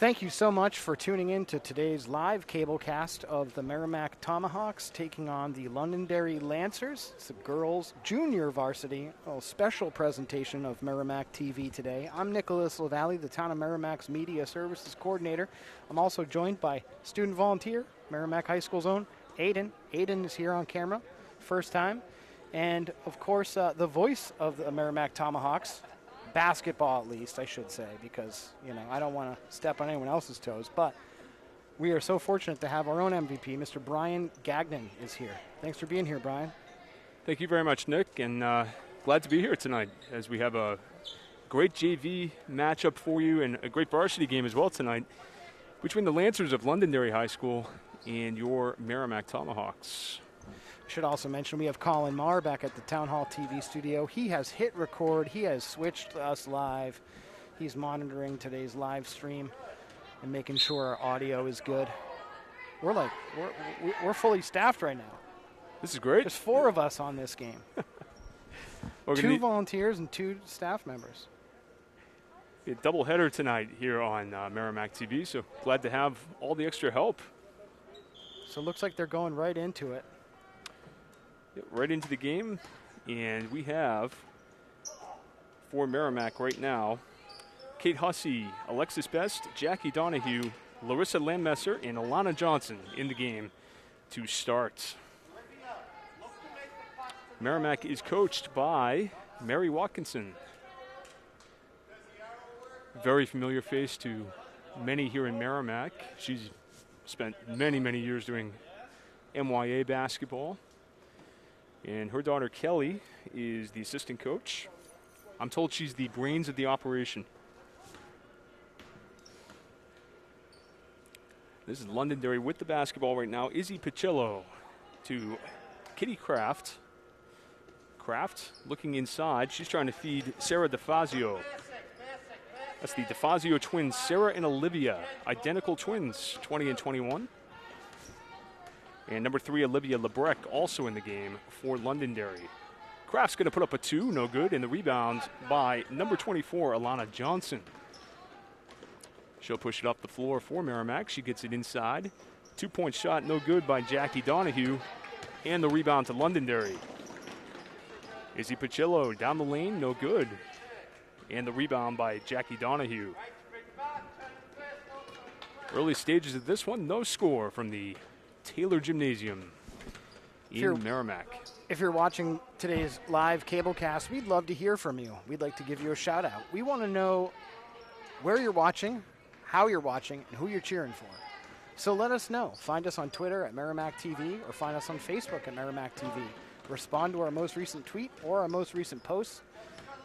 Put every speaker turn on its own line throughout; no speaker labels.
Thank you so much for tuning in to today's live cablecast of the Merrimack Tomahawks taking on the Londonderry Lancers. It's the girls' junior varsity, a special presentation of Merrimack TV today. I'm Nicholas LaValle, the Town of Merrimack's Media Services Coordinator. I'm also joined by student volunteer, Merrimack High School's own Aiden. Aiden is here on camera, first time. And, of course, the voice of the Merrimack Tomahawks, basketball at least, I should say, because, I don't want to step on anyone else's toes. But we are so fortunate to have our own MVP, Mr. Brian Gagnon, is here. Thanks for being here, Brian.
Thank you very much, Nick, and glad to be here tonight as we have a great JV matchup for you and a great varsity game as well tonight between the Lancers of Londonderry High School and your Merrimack Tomahawks.
I should also mention we have Colin Marr back at the Town Hall TV studio. He has hit record. He has switched to us live. He's monitoring today's live stream and making sure our audio is good. We're fully staffed right now.
This is great.
There's 4 of us on this game. 2 volunteers and 2 staff members.
A doubleheader tonight here on Merrimack TV, so glad to have all the extra help.
So it looks like they're going right into it.
Right into the game, and we have for Merrimack right now Kate Hussey, Alexis Best, Jackie Donahue, Larissa Landmesser, and Alana Johnson in the game to start. Merrimack is coached by Mary Watkinson. Very familiar face to many here in Merrimack. She's spent many, many years doing MYA basketball. And her daughter, Kelly, is the assistant coach. I'm told she's the brains of the operation. This is Londonderry with the basketball right now. Izzy Picillo to Kitty Kraft. Kraft looking inside. She's trying to feed Sarah DeFazio. That's the DeFazio twins, Sarah and Olivia. Identical twins, 20 and 21. And number 3, Olivia Lebrecq, also in the game for Londonderry. Kraft's going to put up a 2, no good, and the rebound by number 24, Alana Johnson. She'll push it up the floor for Merrimack. She gets it inside. 2-point shot, no good by Jackie Donahue, and the rebound to Londonderry. Izzy Picillo down the lane, no good, and the rebound by Jackie Donahue. Early stages of this one, no score from the Taylor Gymnasium in Merrimack.
If you're watching today's live cablecast, we'd love to hear from you. We'd like to give you a shout out. We want to know where you're watching, how you're watching, and who you're cheering for. So let us know. Find us on Twitter at Merrimack TV or find us on Facebook at Merrimack TV. Respond to our most recent tweet or our most recent post.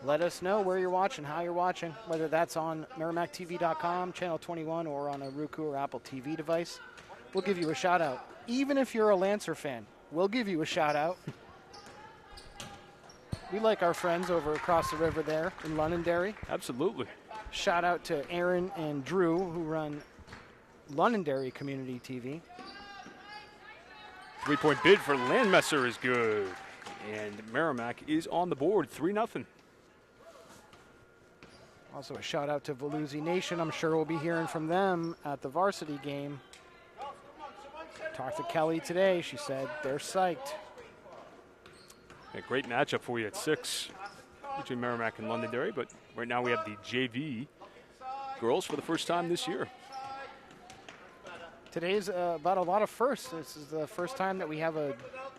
Let us know where you're watching, how you're watching, whether that's on MerrimackTV.com, Channel 21, or on a Roku or Apple TV device. We'll give you a shout out. Even if you're a Lancer fan, we'll give you a shout out. We like our friends over across the river there in Londonderry.
Absolutely.
Shout out to Aaron and Drew, who run Londonderry Community TV.
3-point bid for Landmesser is good. And Merrimack is on the board, 3-0.
Also a shout out to Volusi Nation. I'm sure we'll be hearing from them at the varsity game. Talked to Kelly today. She said they're psyched.
A great matchup for you at 6 between Merrimack and Londonderry, but right now we have the JV girls for the first time this year.
Today's about a lot of firsts. This is the first time that we have a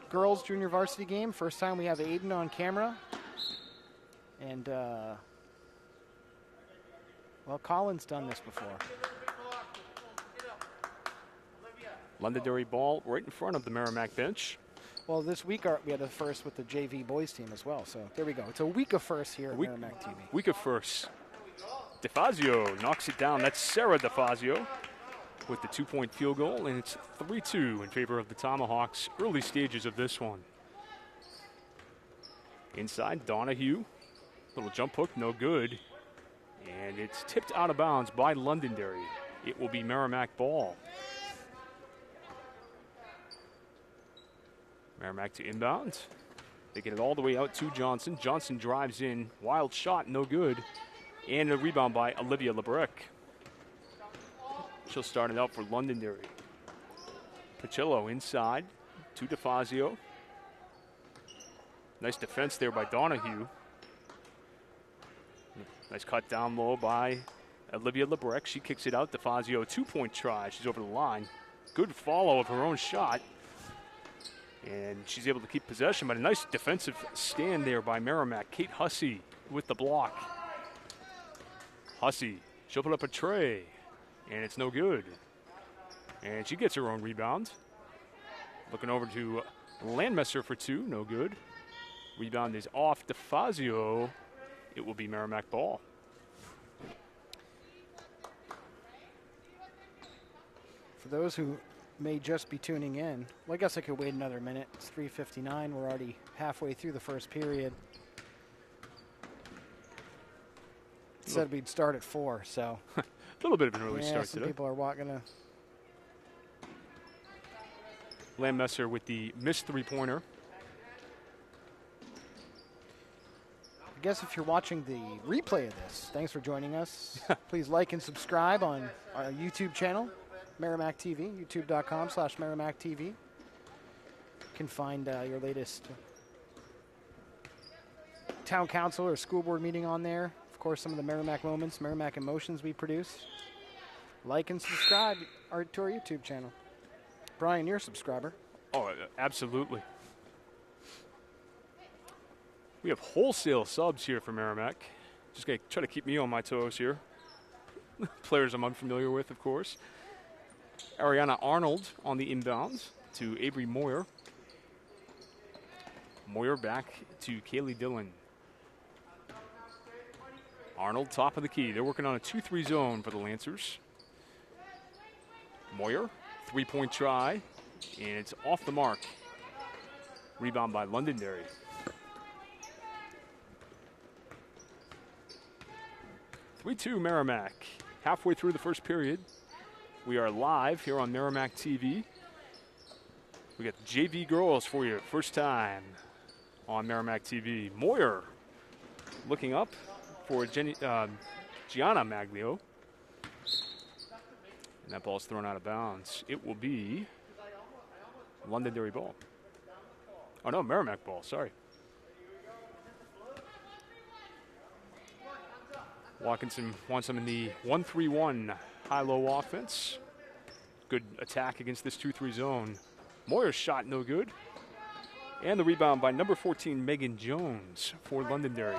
girls junior varsity game. First time we have Aiden on camera. And, well, Colin's done this before.
Londonderry ball right in front of the Merrimack bench.
Well, this week we had a first with the JV boys team as well. So there we go. It's a week of firsts here at Merrimack TV.
Week of firsts. DeFazio knocks it down. That's Sarah DeFazio with the 2-point field goal, and it's 3-2 in favor of the Tomahawks. Early stages of this one. Inside, Donahue. Little jump hook, no good. And it's tipped out of bounds by Londonderry. It will be Merrimack ball. Merrimack to inbound. They get it all the way out to Johnson. Johnson drives in. Wild shot, no good. And a rebound by Olivia Lebrecq. She'll start it out for Londonderry. Pacillo inside to DeFazio. Nice defense there by Donahue. Nice cut down low by Olivia Lebrecht. She kicks it out. DeFazio, 2-point try. She's over the line. Good follow of her own shot. And she's able to keep possession, but a nice defensive stand there by Merrimack. Kate Hussey with the block. Hussey, she'll put up a tray, and it's no good. And she gets her own rebound. Looking over to Landmesser for 2, no good. Rebound is off DeFazio. It will be Merrimack ball.
For those who may just be tuning in, well, I guess I could wait another minute. It's 3:59. We're already halfway through the first period. It said we'd start at 4, so.
A little bit of an early start
some
today.
People are walking to.
Landmesser with the missed three-pointer.
I guess if you're watching the replay of this, thanks for joining us. Please like and subscribe on our YouTube channel, Merrimack TV, youtube.com/Merrimack TV. You can find your latest town council or school board meeting on there. Of course, some of the Merrimack moments, Merrimack emotions we produce. Like and subscribe to our YouTube channel. Brian, you're a subscriber.
Oh, absolutely. We have wholesale subs here for Merrimack. Just going to try to keep me on my toes here. Players I'm unfamiliar with, of course. Ariana Arnold on the inbound to Avery Moyer. Moyer back to Kaylee Dillon. Arnold, top of the key. They're working on a 2-3 zone for the Lancers. Moyer, 3-point try, and it's off the mark. Rebound by Londonderry. (3-2) Merrimack. Halfway through the first period. We are live here on Merrimack TV. We got the JV girls for you, first time on Merrimack TV. Moyer looking up for Gianna Maglio. And that ball's thrown out of bounds. It will be Londonderry ball. Oh, no, Merrimack ball, sorry. Watkinson wants them in the 1-3-1 high-low offense. Good attack against this 2-3 zone. Moyer's shot no good. And the rebound by number 14, Megan Jones for Londonderry.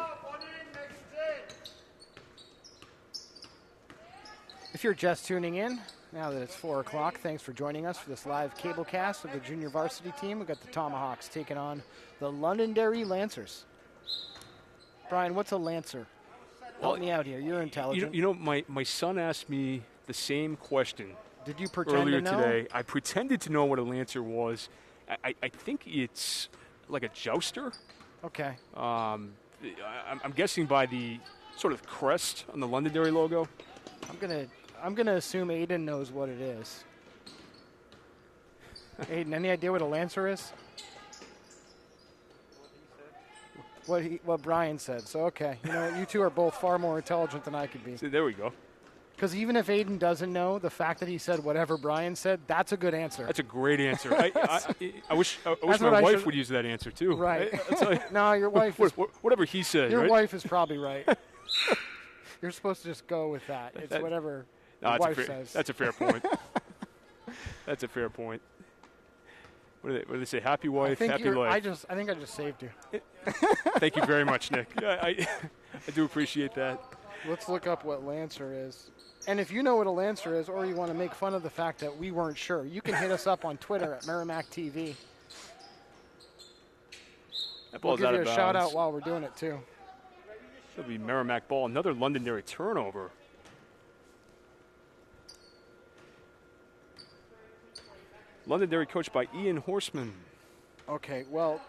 If you're just tuning in, now that it's 4 o'clock, thanks for joining us for this live cable cast of the junior varsity team. We've got the Tomahawks taking on the Londonderry Lancers. Brian, what's a Lancer? Help me out here. You're intelligent.
You know, my son asked me the same question.
Did you pretend
earlier
to know?
Today? I pretended to know what a Lancer was. I think it's like a jouster.
Okay.
I'm guessing by the sort of crest on the Londonderry logo.
I'm gonna assume Aiden knows what it is. Aiden, any idea what a Lancer is? What Brian said. So okay, you know what? You two are both far more intelligent than I could be.
See, there we go.
Because even if Aiden doesn't know, the fact that he said whatever Brian said, that's a good answer.
That's a great answer. I wish my wife would use that answer too.
Right. No, your wife is,
whatever he said.
your
right?
wife is probably right. You're supposed to just go with that. It's whatever your wife says.
That's a fair point. That's a fair point. What do they say? Happy wife, happy life.
I think I just saved you.
Thank you very much, Nick. I do appreciate that.
Let's look up what Lancer is. And if you know what a Lancer is, or you want to make fun of the fact that we weren't sure, you can hit us up on Twitter at Merrimack TV. We'll give you a shout out while we're doing it too.
It'll be Merrimack ball. Another Londonderry turnover. Londonderry coached by Ian Horseman.
Okay, well,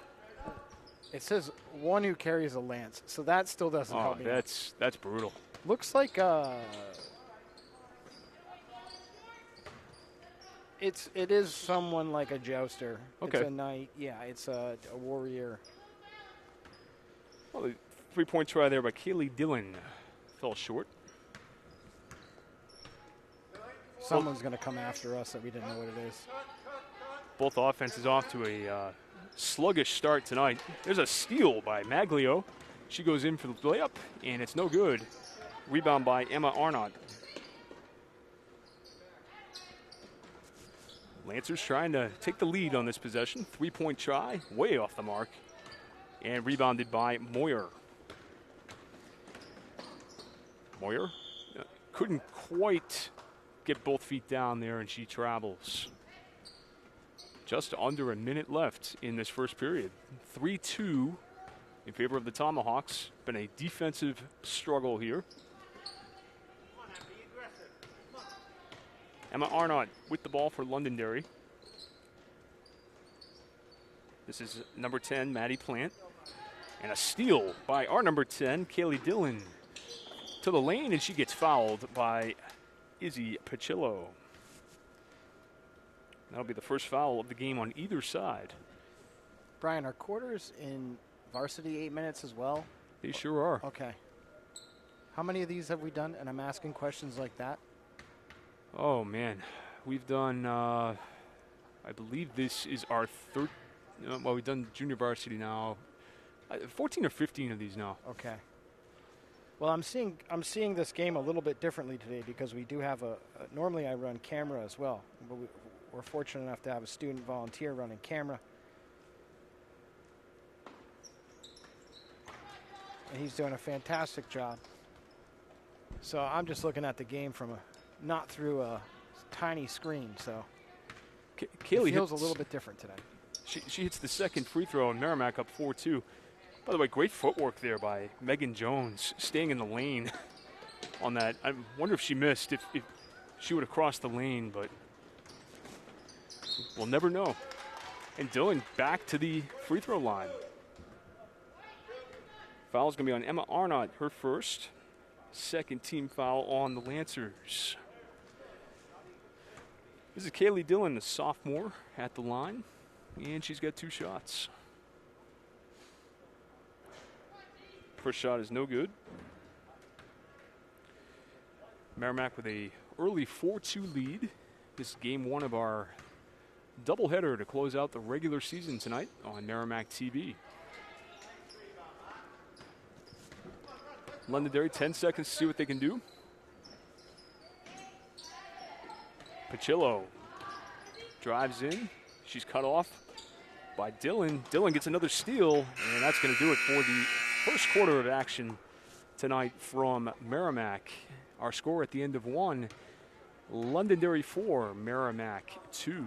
it says one who carries a lance, so that still doesn't help me.
That's brutal.
Looks like it is someone like a jouster.
Okay.
It's a knight. Yeah, it's a warrior.
Well, the 3-point try there by Kaylee Dillon fell short.
someone's going to come after us that we didn't know what it is.
Both offenses off to a sluggish start tonight. There's a steal by Maglio. She goes in for the layup, and it's no good. Rebound by Emma Arnott. Lancers trying to take the lead on this possession. 3-point try, way off the mark. And rebounded by Moyer. Moyer couldn't quite get both feet down there, and she travels. Just under a minute left in this first period. 3-2 in favor of the Tomahawks. Been a defensive struggle here. Emma Arnott with the ball for Londonderry. This is number 10, Maddie Plant. And a steal by our number 10, Kaylee Dillon. To the lane, and she gets fouled by Izzy Pachillo. That'll be the first foul of the game on either side.
Brian, are quarters in varsity 8 minutes as well?
They sure are.
Okay. How many of these have we done? And I'm asking questions like that.
Oh, man. We've done, I believe this is our third. Well, we've done junior varsity now. 14 or 15 of these now.
Okay. Well, I'm seeing this game a little bit differently today because we do have normally I run camera as well, but we're fortunate enough to have a student volunteer running camera. And he's doing a fantastic job. So I'm just looking at the game from not through a tiny screen, so
Kaylee
it feels a little bit different today.
She hits the second free throw, and Merrimack up 4-2. By the way, great footwork there by Megan Jones, staying in the lane on that. I wonder if she missed, if she would have crossed the lane, but we'll never know. And Dillon back to the free throw line. Foul's going to be on Emma Arnott, her first. Second team foul on the Lancers. This is Kaylee Dillon, the sophomore, at the line, and she's got 2 shots. First shot is no good. Merrimack with a early 4-2 lead. This is game 1 of our doubleheader to close out the regular season tonight on Merrimack TV. Londonderry, 10 seconds to see what they can do. Pachillo drives in. She's cut off by Dillon. Dillon gets another steal, and that's going to do it for the first quarter of action tonight from Merrimack. Our score at the end of 1, Londonderry 4, Merrimack 2.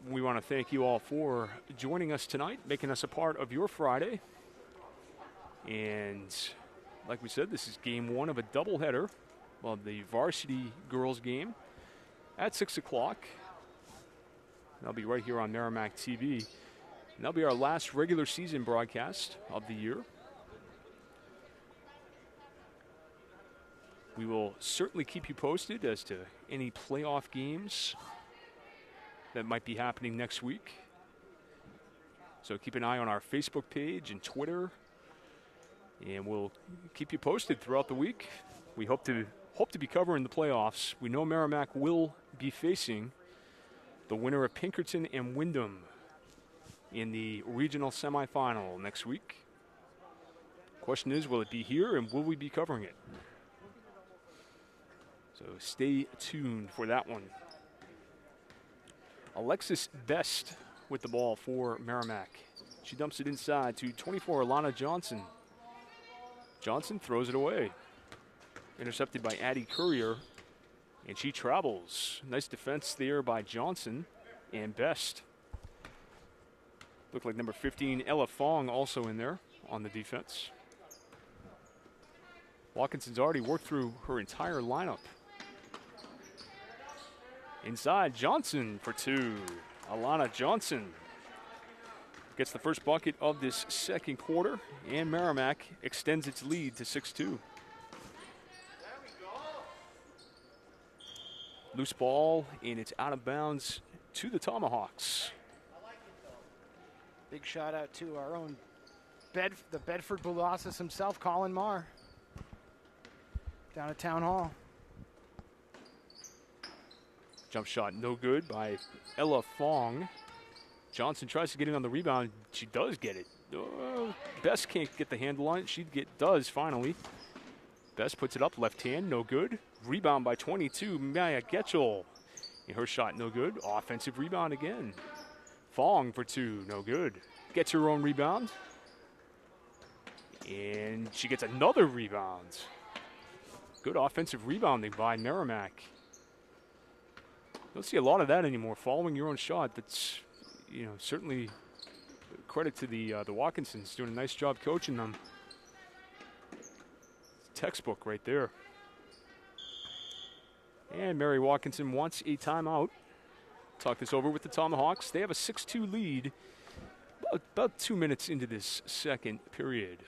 We want to thank you all for joining us tonight, making us a part of your Friday. And like we said, this is game 1 of a doubleheader of the varsity girls game at 6 o'clock. That'll be right here on Merrimack TV. And that'll be our last regular season broadcast of the year. We will certainly keep you posted as to any playoff games that might be happening next week. So keep an eye on our Facebook page and Twitter, and we'll keep you posted throughout the week. We hope to be covering the playoffs. We know Merrimack will be facing the winner of Pinkerton and Wyndham in the regional semifinal next week. Question is, will it be here, and will we be covering it? So stay tuned for that one. Alexis Best with the ball for Merrimack. She dumps it inside to 24, Alana Johnson. Johnson throws it away. Intercepted by Addie Courier, and she travels. Nice defense there by Johnson and Best. Looked like number 15, Ella Fong, also in there on the defense. Watkinson's already worked through her entire lineup. Inside, Johnson for 2. Alana Johnson gets the first bucket of this second quarter, and Merrimack extends its lead to 6-2. Loose ball, and it's out of bounds to the Tomahawks.
Big shout out to our own the Bedford Blue Osses himself, Colin Marr. Down at Town Hall.
Jump shot no good by Ella Fong. Johnson tries to get in on the rebound. She does get it. Best can't get the handle on it. She does finally. Best puts it up, left hand, no good. Rebound by 22, Maya Getchell. And her shot no good. Offensive rebound again. Fong for 2, no good. Gets her own rebound. And she gets another rebound. Good offensive rebounding by Merrimack. Don't see a lot of that anymore. Following your own shot, that's, certainly credit to the Watkinsons doing a nice job coaching them. Textbook right there. And Mary Watkinson wants a timeout. Talk this over with the Tomahawks. They have a 6-2 lead about 2 minutes into this second period.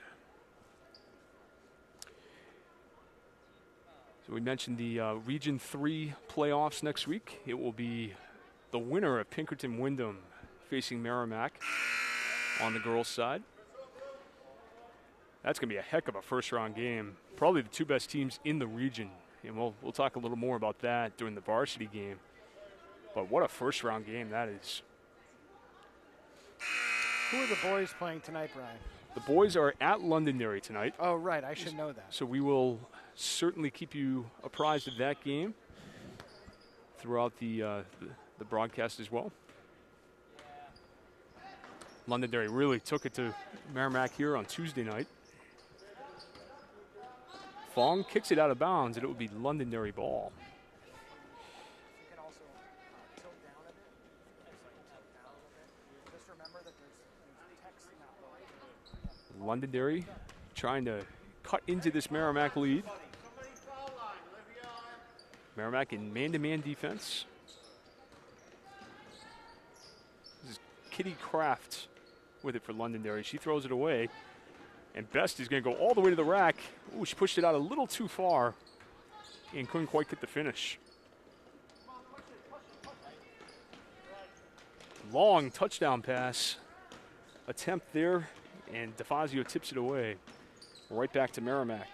So we mentioned the Region 3 playoffs next week. It will be the winner of Pinkerton-Wyndham facing Merrimack on the girls' side. That's going to be a heck of a first-round game. Probably the two best teams in the region. And we'll talk a little more about that during the varsity game. But what a first-round game that is.
Who are the boys playing tonight, Brian?
The boys are at Londonderry tonight.
Oh, right. I should know that.
So we will certainly keep you apprised of that game throughout the broadcast as well. Londonderry really took it to Merrimack here on Tuesday night. Fong kicks it out of bounds, and it will be Londonderry ball.
You can also tilt down a bit. Tilt down a little bit. Just remember that there's text in that line.
Londonderry trying to cut into this Merrimack lead. Merrimack in man-to-man defense. This is Kitty Kraft with it for Londonderry. She throws it away. And Best is going to go all the way to the rack. Ooh, she pushed it out a little too far and couldn't quite get the finish. Long touchdown pass attempt there, and DeFazio tips it away. Right back to Merrimack.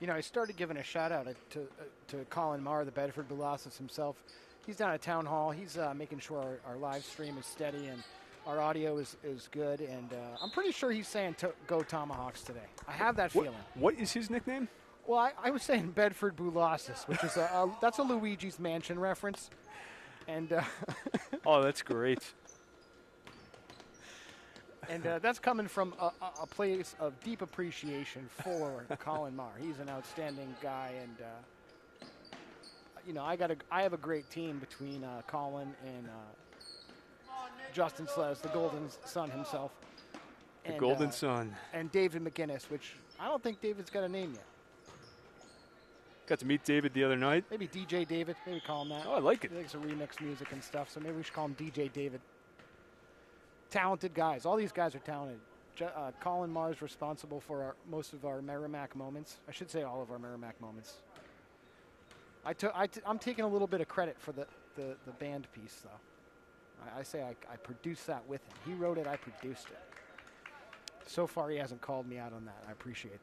I started giving a shout-out to Colin Marr, the Bedford Blossoms himself. He's down at Town Hall. He's making sure our live stream is steady and our audio is good. And I'm pretty sure he's saying go Tomahawks today. I have that feeling.
What is his nickname?
Well, I was saying Bedford Blossoms, which is that's a Luigi's Mansion reference. And
oh, that's great.
And that's coming from a place of deep appreciation for Colin Marr. He's an outstanding guy, and I have a great team between Colin and Justin Sles, the Golden Son himself.
The Golden Son.
And David McGinnis, which I don't think David's got a name yet.
Got to meet David the other night.
Maybe DJ David. Maybe call him that.
Oh, I like it.
He likes to remix music and stuff, so maybe we should call him DJ David. Talented guys. All these guys are talented. Colin Marr is responsible for most of our Merrimack moments. I should say all of our Merrimack moments. I'm taking a little bit of credit for the band piece, though. I say I produced that with him. He wrote it, I produced it. So far, he hasn't called me out on that. I appreciate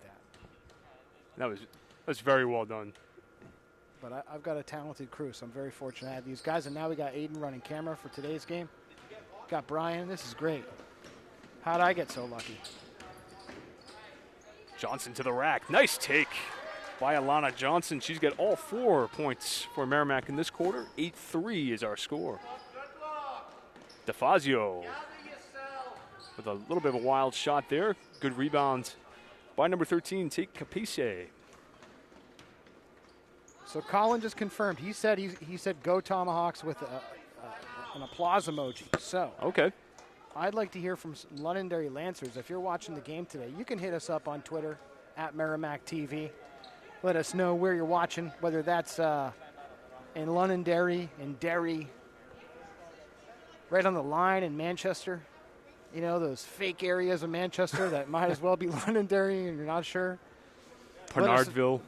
that.
That's very well done.
But I've got a talented crew, so I'm very fortunate to have these guys. And now we got Aiden running camera for today's game. Got Brian. This is great. How'd I get so lucky?
Johnson to the rack. Nice take by Alana Johnson. She's got all 4 points for Merrimack in this quarter. 8-3 is our score. DeFazio with a little bit of a wild shot there. Good rebound by number 13, Tate Capice.
So Colin just confirmed. He said go Tomahawks with an applause emoji. So
okay.
I'd like to hear from Londonderry Lancers. If you're watching the game today, you can hit us up on Twitter at Merrimack TV. Let us know where you're watching, whether that's in Londonderry, in Derry, right on the line in Manchester. You know, those fake areas of Manchester that might as well be Londonderry and you're not sure.
Bernardville.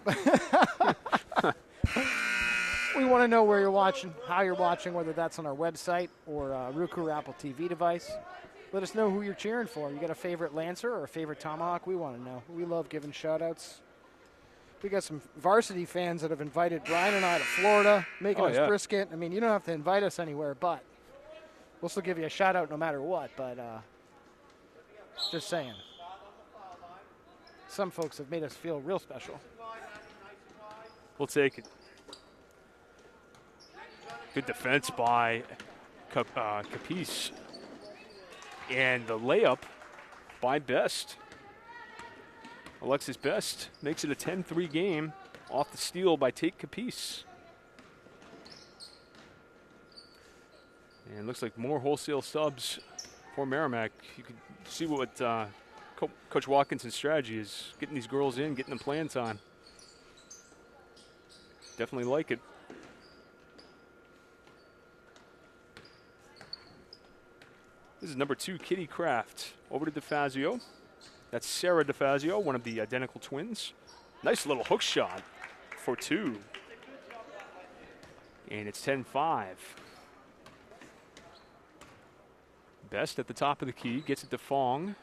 We want to know where you're watching, how you're watching, whether that's on our website or Roku or Apple TV device. Let us know who you're cheering for. You got a favorite Lancer or a favorite Tomahawk? We want to know. We love giving shout-outs. We got some varsity fans that have invited Brian and I to Florida, making us brisket. I mean, you don't have to invite us anywhere, but we'll still give you a shout out no matter what. But just saying. Some folks have made us feel real special.
We'll take it. Good defense by Capice. And the layup by Best. Alexis Best makes it a 10-3 game off the steal by Tate Capice. And it looks like more wholesale subs for Merrimack. You can see what Coach Watkinson's strategy is, getting these girls in, getting them playing time. Definitely like it. This is number 2, Kitty Kraft. Over to DeFazio. That's Sarah DeFazio, one of the identical twins. Nice little hook shot for 2. And it's 10-5. Best at the top of the key, gets it to Fong.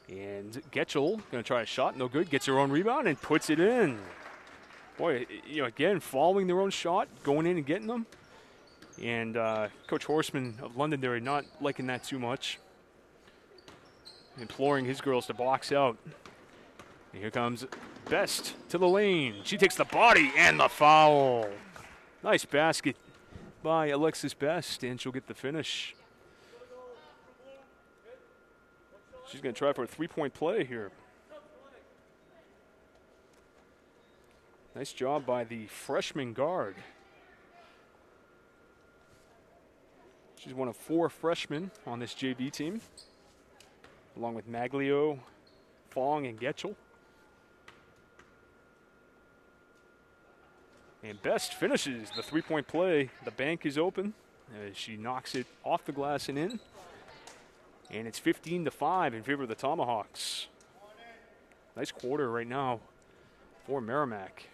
And Getchell going to try a shot, no good. Gets her own rebound and puts it in. Boy, again, following their own shot, going in and getting them. And Coach Horseman of Londonderry not liking that too much. Imploring his girls to box out. And here comes Best to the lane. She takes the body and the foul. Nice basket by Alexis Best, and she'll get the finish. She's going to try for a three-point play here. Nice job by the freshman guard. She's one of 4 freshmen on this JV team, along with Maglio, Fong, and Getchell. And Best finishes the three-point play. The bank is open as she knocks it off the glass and in. And it's 15-5 in favor of the Tomahawks. Nice quarter right now for Merrimack.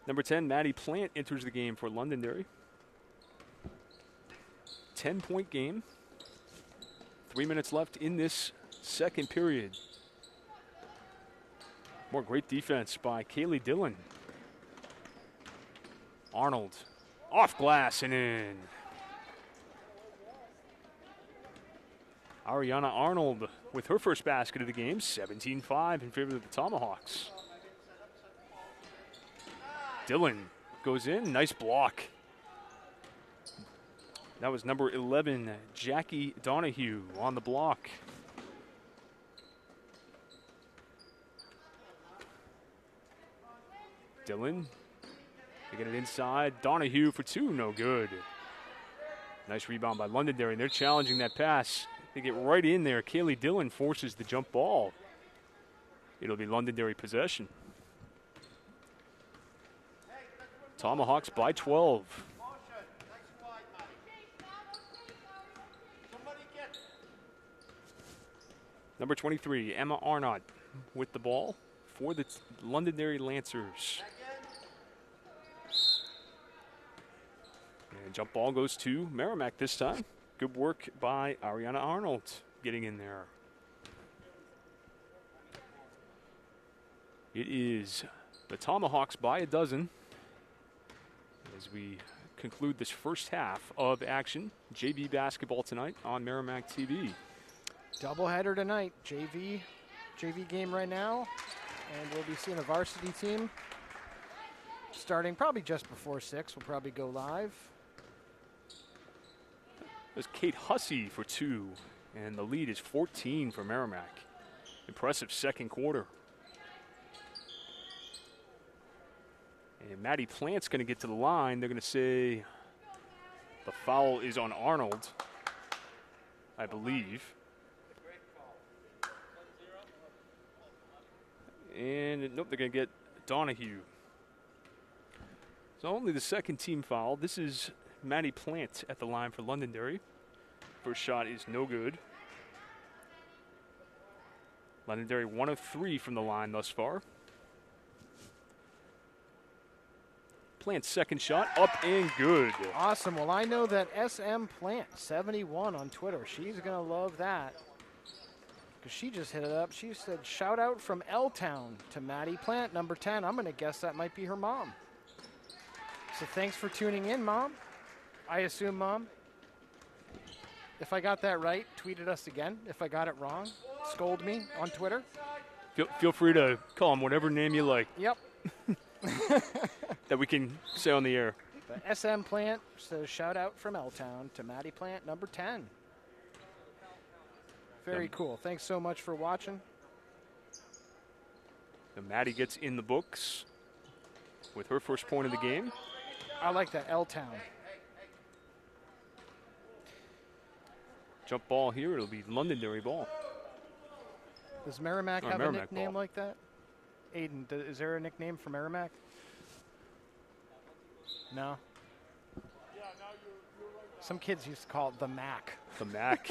Number 10, Maddie Plant enters the game for Londonderry. 10-point game. 3 minutes left in this second period. More great defense by Kaylee Dillon. Arnold off glass and in. Ariana Arnold with her first basket of the game, 17-5 in favor of the Tomahawks. Dillon goes in, nice block. That was number 11, Jackie Donahue on the block. Dillon, they get it inside. Donahue for 2, no good. Nice rebound by Londonderry, and they're challenging that pass. They get right in there. Kaylee Dillon forces the jump ball. It'll be Londonderry possession. Tomahawks by 12. Number 23, Emma Arnott with the ball for the Londonderry Lancers. And jump ball goes to Merrimack this time. Good work by Ariana Arnold getting in there. It is the Tomahawks by a dozen as we conclude this first half of action. JV basketball tonight on Merrimack TV.
Doubleheader tonight. JV game right now. And we'll be seeing a varsity team starting probably just before 6. We'll probably go live.
There's Kate Hussey for 2, and the lead is 14 for Merrimack. Impressive second quarter. And Maddie Plant's going to get to the line. They're going to say the foul is on Arnold, I believe. And nope, they're going to get Donahue. So only the second team foul. This is Maddie Plant at the line for Londonderry. First shot is no good. Londonderry 1 of 3 from the line thus far. Plant's second shot up and good.
Awesome. Well, I know that SM Plant 71 on Twitter. She's going to love that. because she just hit it up. She said, shout out from L-Town to Maddie Plant, number 10. I'm going to guess that might be her mom. So thanks for tuning in, Mom. I assume, Mom. If I got that right, tweet at us again. If I got it wrong, scold me on Twitter.
Feel free to call him whatever name you like.
Yep.
That we can say on the air.
The SM Plant says, shout out from L-Town to Maddie Plant, number 10. Very cool. Thanks so much for watching.
And Maddie gets in the books with her first point of the game.
I like that, L-Town.
Jump ball here. It'll be Londonderry ball.
Does Merrimack have
Merrimack
a nickname
ball.
like that? Aiden, is there a nickname for Merrimack? No? Some kids used to call it the Mac.
The Mac.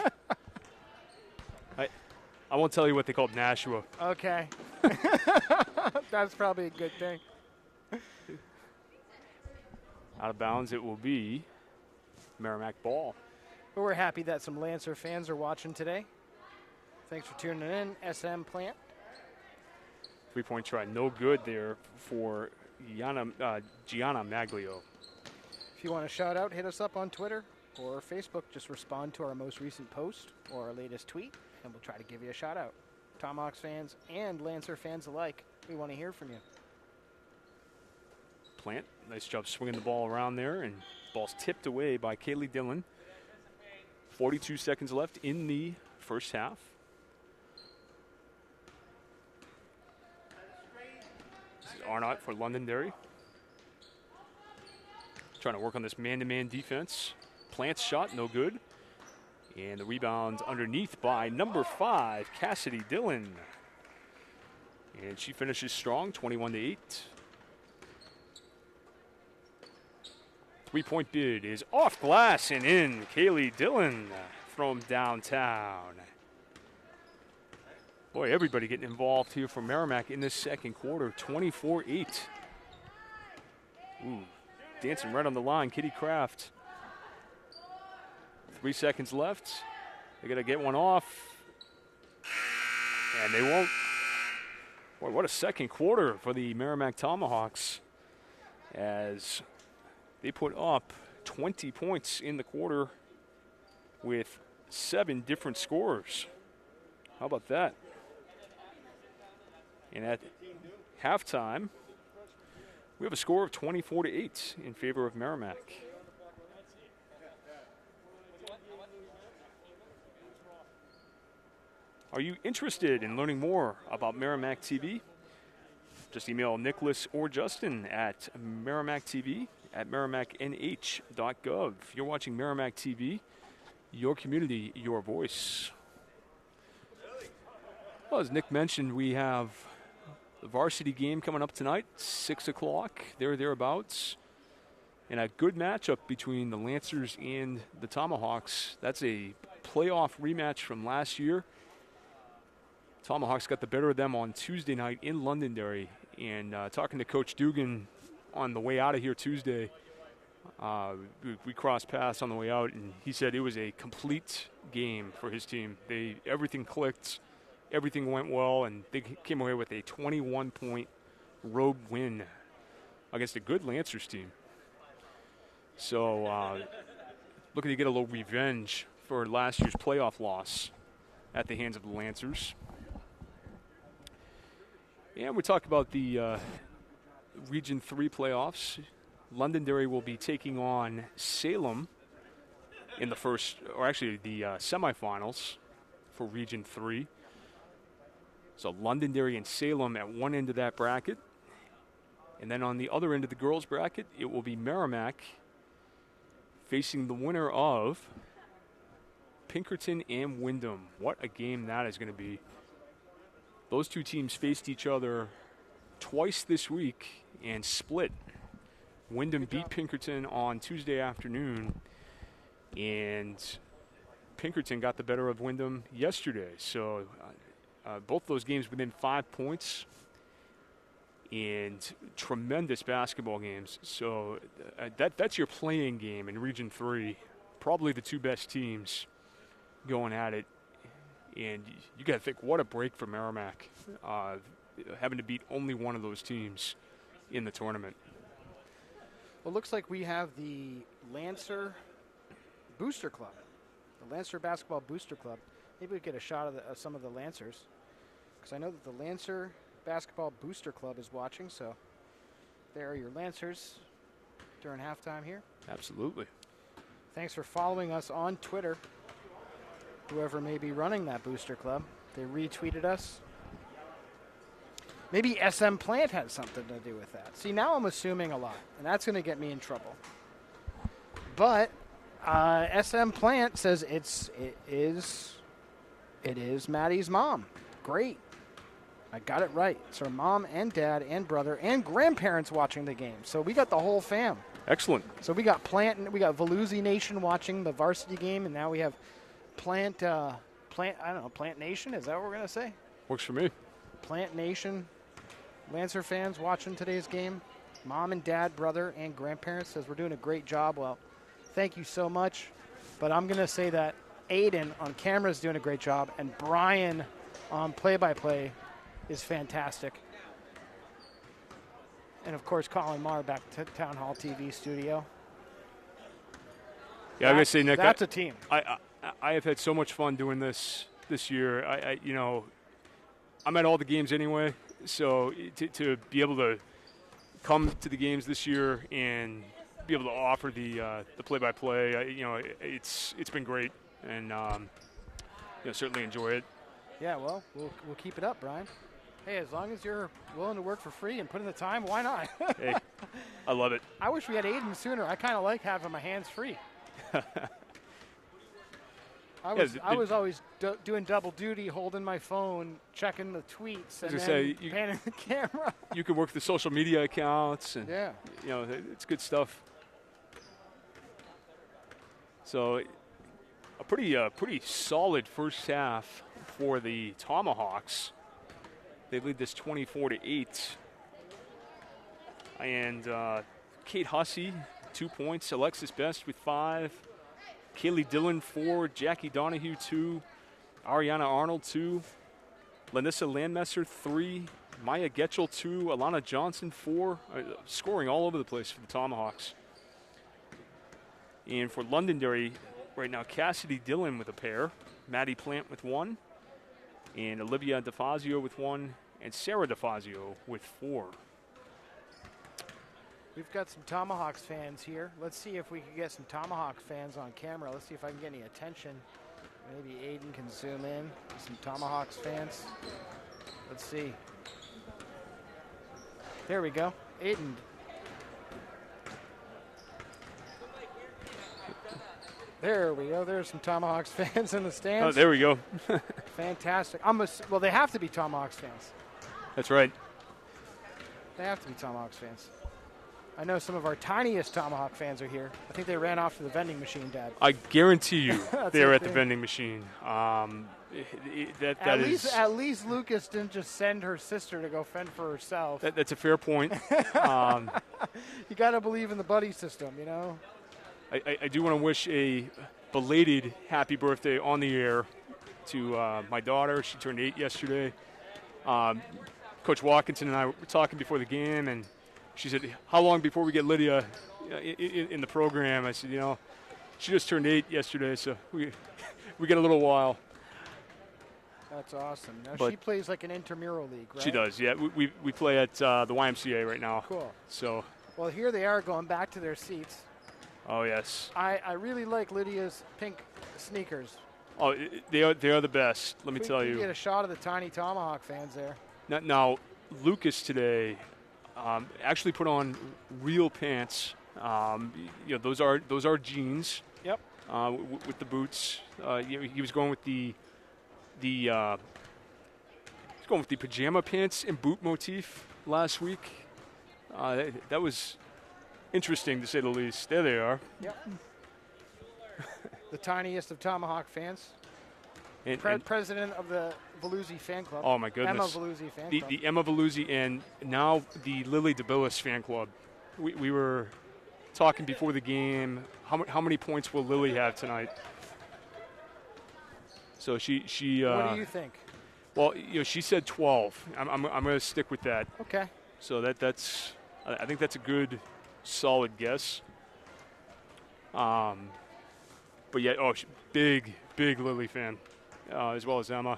I won't tell you what they called Nashua.
Okay. That's probably a good thing.
Out of bounds, it will be Merrimack ball.
But we're happy that some Lancer fans are watching today. Thanks for tuning in, SM Plant.
3-point try, no good there for Gianna Maglio.
If you want to shout out, hit us up on Twitter or Facebook. Just respond to our most recent post or our latest tweet, and we'll try to give you a shout out. Tomahawks fans and Lancer fans alike, we want to hear from you.
Plant, nice job swinging the ball around there, and ball's tipped away by Kaylee Dillon. 42 seconds left in the first half. This is Arnott for Londonderry. Trying to work on this man-to-man defense. Plant's shot, no good. And the rebound underneath by number 5, Cassidy Dillon. And she finishes strong, 21-8. 3-point bid is off glass and in. Kaylee Dillon from downtown. Boy, everybody getting involved here for Merrimack in this second quarter. 24-8. Ooh, dancing right on the line, Kitty Kraft. 3 seconds left. They got to get one off. And they won't. Boy, what a second quarter for the Merrimack Tomahawks, as they put up 20 points in the quarter with 7 different scorers. How about that? And at halftime, we have a score of 24-8 in favor of Merrimack. Are you interested in learning more about Merrimack TV? Just email Nicholas or Justin at merrimackTV@merrimacknh.gov. You're watching Merrimack TV, your community, your voice. Well, as Nick mentioned, we have the varsity game coming up tonight, 6 o'clock, thereabouts. And a good matchup between the Lancers and the Tomahawks. That's a playoff rematch from last year. Tomahawks got the better of them on Tuesday night in Londonderry. And talking to Coach Dugan on the way out of here Tuesday, we crossed paths on the way out, and he said it was a complete game for his team. Everything clicked, everything went well, and they came away with a 21-point road win against a good Lancers team. So looking to get a little revenge for last year's playoff loss at the hands of the Lancers. And we talk about the Region 3 playoffs. Londonderry will be taking on Salem in the first, or actually the semifinals for Region 3. So Londonderry and Salem at one end of that bracket. And then on the other end of the girls' bracket, it will be Merrimack facing the winner of Pinkerton and Wyndham. What a game that is going to be. Those two teams faced each other twice this week and split. Wyndham beat Pinkerton on Tuesday afternoon, and Pinkerton got the better of Wyndham yesterday. So both those games within 5 points, and tremendous basketball games. So that's your playing game in Region 3. Probably the two best teams going at it And you got to think, what a break for Merrimack, having to beat only one of those teams in the tournament.
Well, it looks like we have the Lancer Booster Club, the Lancer Basketball Booster Club. Maybe we get a shot of some of the Lancers, because I know that the Lancer Basketball Booster Club is watching. So there are your Lancers during halftime here.
Absolutely.
Thanks for following us on Twitter. Whoever may be running that Booster Club, they retweeted us. Maybe SM Plant had something to do with that. See, now I'm assuming a lot, and that's going to get me in trouble. But SM Plant says it is Maddie's mom. Great. I got it right. It's her mom and dad and brother and grandparents watching the game. So we got the whole fam.
Excellent.
So we got Volusi Nation watching the varsity game, and now we have Plant Nation. Is that what we're going to say?
Works for me.
Plant Nation, Lancer fans watching today's game. Mom and dad, brother, and grandparents says we're doing a great job. Well, thank you so much. But I'm going to say that Aiden on camera is doing a great job, and Brian on play-by-play is fantastic. And, of course, Colin Marr back to Town Hall TV studio.
Yeah, I'm going to say, Nick,
that's a team.
I have had so much fun doing this year. I'm at all the games anyway, so to be able to come to the games this year and be able to offer the play-by-play, it's been great, and certainly enjoy it.
Yeah, well, we'll keep it up, Brian. Hey, as long as you're willing to work for free and put in the time, why not?
Hey, I love it.
I wish we had Aiden sooner. I kind of like having my hands free. I was always doing double duty, holding my phone, checking the tweets, and then panning the camera.
You can work the social media accounts, and
yeah,
it's good stuff. So, a pretty solid first half for the Tomahawks. They lead this 24-8, and Kate Hussey 2 points, Alexis Best with 5. Kaylee Dillon, 4. Jackie Donahue, 2. Ariana Arnold, 2. Lanissa Landmesser, 3. Maya Getchell, 2. Alana Johnson, 4. Scoring all over the place for the Tomahawks. And for Londonderry, right now, Cassidy Dillon with a pair. Maddie Plant with 1. And Olivia DeFazio with 1. And Sarah DeFazio with 4.
We've got some Tomahawks fans here. Let's see if we can get some Tomahawk fans on camera. Let's see if I can get any attention. Maybe Aiden can zoom in. Some Tomahawks fans. Let's see. There we go. Aiden. There we go. There's some Tomahawks fans in the stands.
Oh, there we go.
Fantastic. Well, they have to be Tomahawks fans.
That's right.
They have to be Tomahawks fans. I know some of our tiniest Tomahawk fans are here. I think they ran off to the vending machine, Dad.
I guarantee you they're at the vending machine. At
least Lucas didn't just send her sister to go fend for herself.
That's a fair point.
You got to believe in the buddy system, you know.
I do want to wish a belated happy birthday on the air to my daughter. She turned 8 yesterday. Coach Walkinson and I were talking before the game, and she said, how long before we get Lydia in the program? I said, she just turned 8 yesterday, so we got a little while.
That's awesome. Now she plays like an intramural league, right?
She does, yeah. We play at the YMCA right now.
Cool.
So.
Well, here they are going back to their seats.
Oh, yes.
I really like Lydia's pink sneakers.
Oh, they are the best, let me tell you.
We get a shot of the tiny Tomahawk fans there.
Now Lucas today actually put on real pants. Those are jeans.
Yep.
With the boots. He was going with the pajama pants and boot motif last week. That was interesting, to say the least. There they are.
Yep. The tiniest of Tomahawk fans.
And
president of the Volusi fan club.
Oh, my goodness.
Emma Volusi fan club.
The Emma Volusi and now the Lily DeBillis fan club. We were talking before the game, how many points will Lily have tonight? So she
What do you think?
well, she said 12. I'm going to stick with that.
Okay.
So I think that's a good, solid guess. But yeah, big Lily fan, as well as Emma.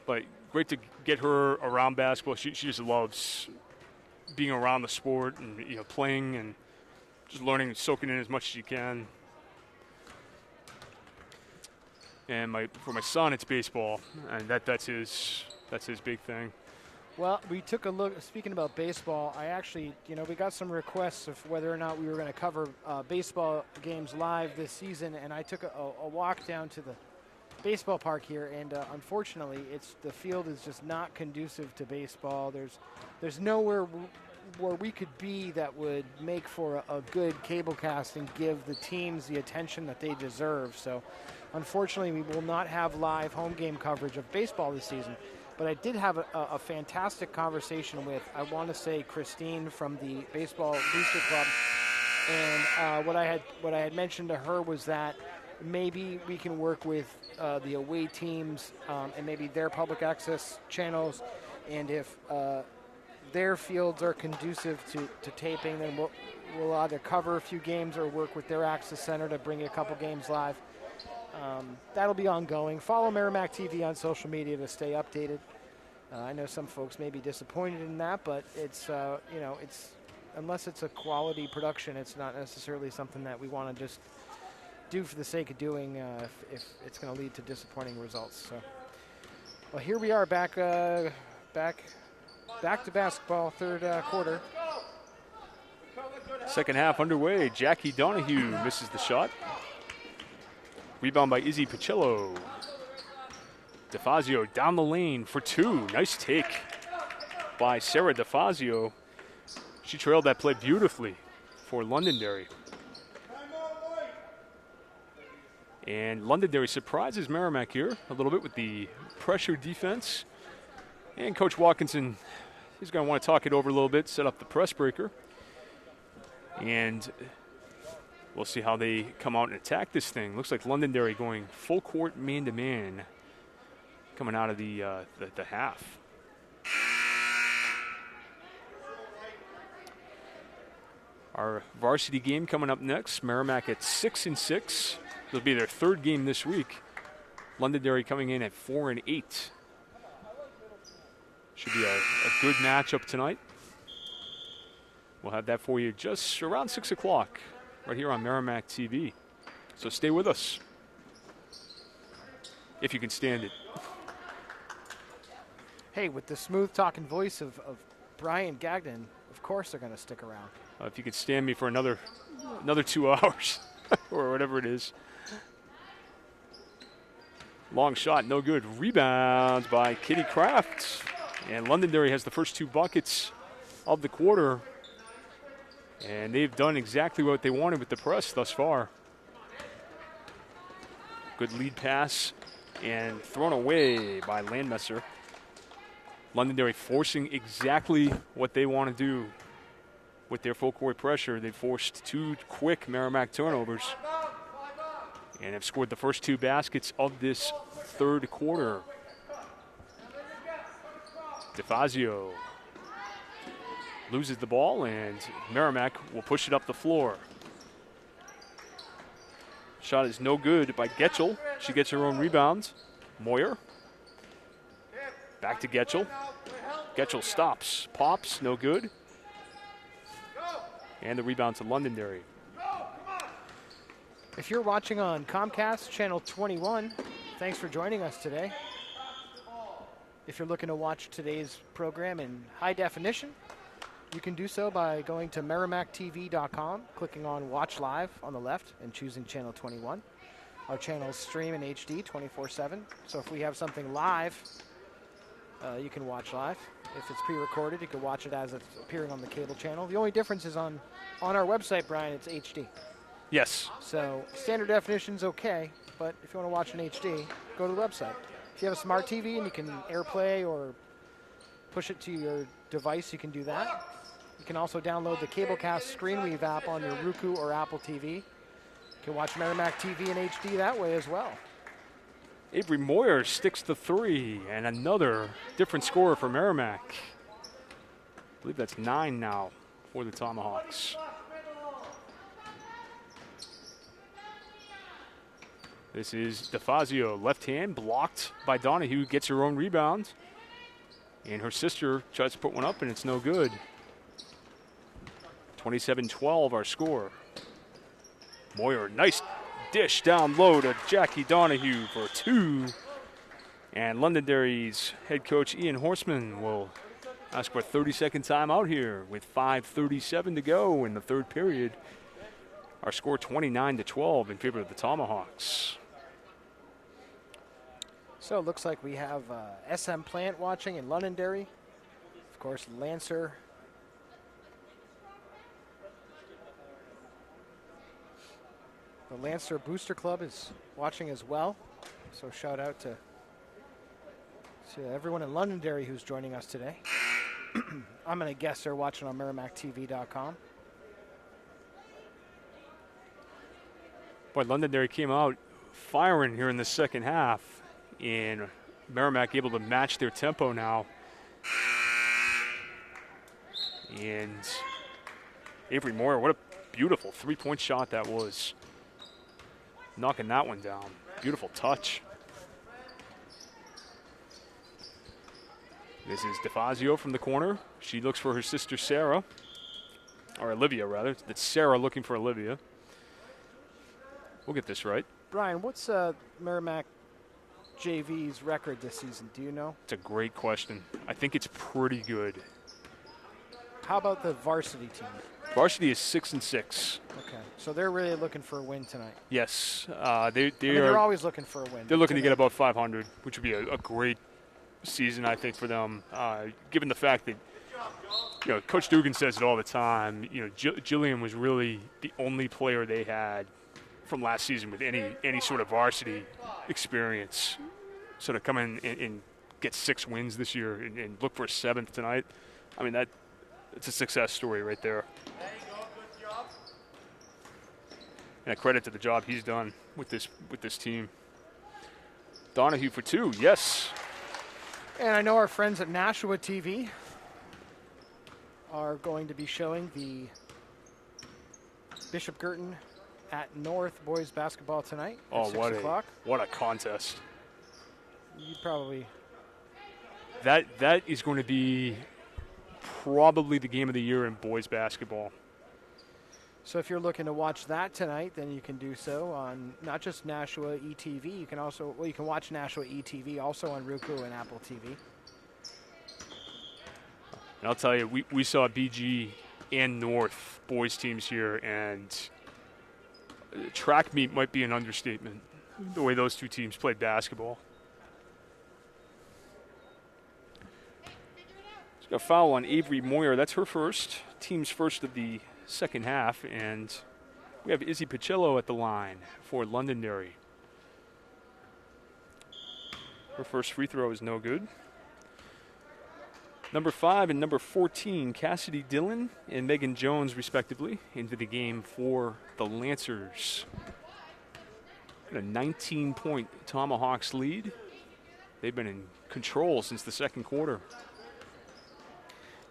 But great to get her around basketball. She just loves being around the sport and playing and just learning and soaking in as much as you can. And for my son, it's baseball, and that's his big thing.
Well, we took a look. Speaking about baseball, I actually, we got some requests of whether or not we were going to cover baseball games live this season, and I took a walk down to the baseball park here, and unfortunately, the field is just not conducive to baseball. There's nowhere where we could be that would make for a good cable cast and give the teams the attention that they deserve. So, unfortunately, we will not have live home game coverage of baseball this season. But I did have a fantastic conversation with, I want to say, Christine from the Baseball Booster Club. And what I had mentioned to her was that maybe we can work with the away teams and maybe their public access channels. And if their fields are conducive to taping, then we'll either cover a few games or work with their access center to bring a couple games live. That'll be ongoing. Follow Merrimack TV on social media to stay updated. I know some folks may be disappointed in that, but it's unless it's a quality production, it's not necessarily something that we want to just do for the sake of doing if it's going to lead to disappointing results. So, well, here we are back to basketball, third quarter.
Second half underway. Jackie Donahue misses the shot. Rebound by Izzy Picillo. DeFazio down the lane for two. Nice take by Sarah DeFazio. She trailed that play beautifully for Londonderry. And Londonderry surprises Merrimack here a little bit with the pressure defense. And Coach Watkinson is going to want to talk it over a little bit, set up the press breaker. And we'll see how they come out and attack this thing. Looks like Londonderry going full court man-to-man coming out of the half. Our varsity game coming up next. Merrimack at 6-6. It'll be their third game this week. Londonderry coming in at 4-8. Should be a good matchup tonight. We'll have that for you just around 6 o'clock right here on Merrimack TV. So stay with us if you can stand it.
Hey, with the smooth talking voice of Brian Gagnon, of course they're going to stick around.
If you could stand me for another 2 hours or whatever it is. Long shot, no good. Rebounds by Kitty Kraft. And Londonderry has the first 2 buckets of the quarter. And they've done exactly what they wanted with the press thus far. Good lead pass and thrown away by Landmesser. Londonderry forcing exactly what they want to do with their full court pressure. They forced 2 quick Merrimack turnovers and have scored the first 2 baskets of this third quarter. DeFazio loses the ball, and Merrimack will push it up the floor. Shot is no good by Getchell. She gets her own rebound. Moyer. Back to Getchell. Getchell stops. Pops, no good. And the rebound to Londonderry.
If you're watching on Comcast Channel 21, thanks for joining us today. If you're looking to watch today's program in high definition, you can do so by going to merrimacktv.com, clicking on Watch Live on the left, and choosing Channel 21. Our channels stream in HD 24/7, so if we have something live, you can watch live. If it's pre-recorded, you can watch it as it's appearing on the cable channel. The only difference is on our website, Brian, it's HD.
Yes.
So standard definition's okay, but if you want to watch in HD, go to the website. If you have a smart TV and you can AirPlay or push it to your device, you can do that. You can also download the Cablecast ScreenWeave app on your Roku or Apple TV. Can watch Merrimack TV in HD that way as well.
Avery Moyer sticks the 3, and another different scorer for Merrimack. I believe that's 9 now for the Tomahawks. This is DeFazio, left hand, blocked by Donahue, gets her own rebound. And her sister tries to put one up, and it's no good. 27-12, our score. Moyer, nice dish down low to Jackie Donahue for 2. And Londonderry's head coach Ian Horseman will ask for a 30-second timeout here with 5:37 to go in the third period. Our score 29-12 in favor of the Tomahawks.
So it looks like we have SM Plant watching in Londonderry. Of course, Lancer. The Lancer Booster Club is watching as well. So shout out to everyone in Londonderry who's joining us today. I'm going to guess they're watching on MerrimackTV.com.
Boy, Londonderry came out firing here in the second half, and Merrimack able to match their tempo now. And Avery Moyer, what a beautiful three-point shot that was. Knocking that one down. Beautiful touch. This is DeFazio from the corner. She looks for her sister Sarah, or Olivia rather. That's Sarah looking for Olivia. We'll get this right.
Brian, what's Merrimack JV's record this season? Do you know?
It's a great question. I think it's pretty good.
How about the varsity team?
Varsity is 6-6.
Okay, so they're really looking for a win tonight.
Yes,
they're always looking for a win.
They're looking to get about 500, which would be a great season, I think, for them. Given the fact that, Coach Dugan says it all the time. Jillian was really the only player they had from last season with any sort of varsity experience. So to come in and get 6 wins this year and look for a 7th tonight, I mean, it's a success story right there. And a credit to the job he's done with this team. Donahue for 2, yes.
And I know our friends at Nashua TV are going to be showing the Bishop Girton at North boys basketball tonight at 6 o'clock.
What a contest.
You'd probably...
That is going to be probably the game of the year in boys basketball.
So if you're looking to watch that tonight, then you can do so on not just Nashua ETV. You can watch Nashua ETV also on Roku and Apple TV.
And I'll tell you, we saw BG and North boys teams here, and track meet might be an understatement, the way those two teams played basketball. She's got a foul on Avery Moyer. That's her first, team's first of the second half, and we have Izzy Picillo at the line for Londonderry. Her first free throw is no good. Number 5 and number 14, Cassidy Dillon and Megan Jones, respectively, into the game for the Lancers. Got a 19-point Tomahawks lead. They've been in control since the second quarter.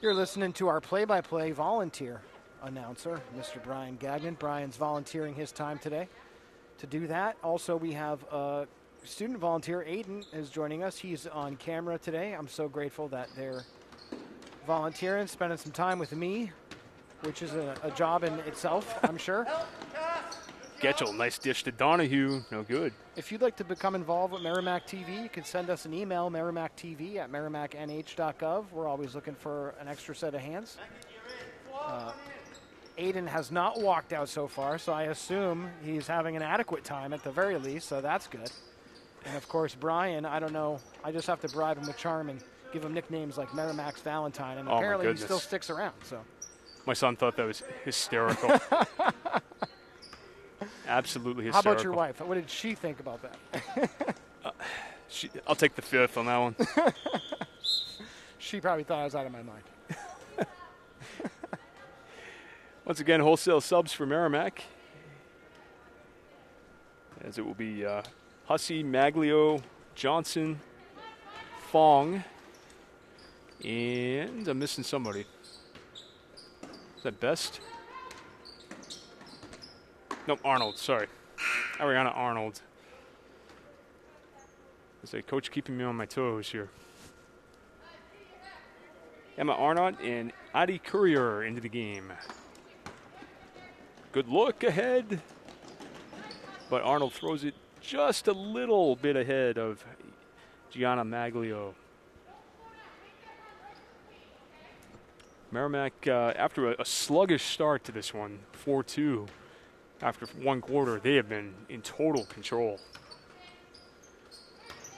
You're listening to our play-by-play volunteer announcer, Mr. Brian Gagnon. Brian's volunteering his time today to do that. Also, we have a student volunteer, Aiden, is joining us. He's on camera today. I'm so grateful that they're volunteering, spending some time with me, which is a job in itself, I'm sure.
Getchell, nice dish to Donahue. No good.
If you'd like to become involved with Merrimack TV, you can send us an email, merrimacktv@merrimacknh.gov. We're always looking for an extra set of hands. Aiden has not walked out so far, so I assume he's having an adequate time at the very least, so that's good. And, of course, Brian, I don't know. I just have to bribe him with charm and give him nicknames like Merrimack's Valentine, and apparently he still sticks around. So,
my son thought that was hysterical. Absolutely hysterical.
How about your wife? What did she think about that?
I'll take the 5th on that one.
She probably thought I was out of my mind.
Once again, wholesale subs for Merrimack. as it will be Hussey, Maglio, Johnson, Fong, and I'm missing somebody. Is that Best? No, Arnold, sorry. Ariana Arnold. I say, coach keeping me on my toes here. Emma Arnott and Adi Courier into the game. Good look ahead. But Arnold throws it just a little bit ahead of Gianna Maglio. Merrimack, after a sluggish start to this one, 4-2, after one quarter, they have been in total control.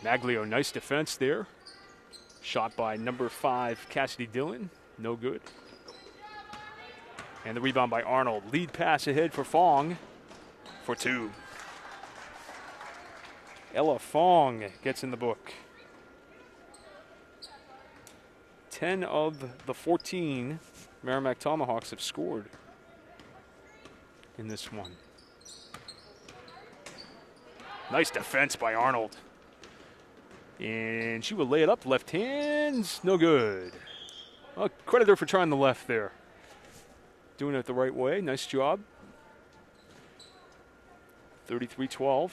Maglio, nice defense there. Shot by number 5, Cassidy Dillon. No good. And the rebound by Arnold. Lead pass ahead for Fong for 2. Ella Fong gets in the book. 10 of the 14 Merrimack Tomahawks have scored in this one. Nice defense by Arnold. And she will lay it up, left hands, no good. Well, credit her for trying the left there. Doing it the right way, nice job. 33-12.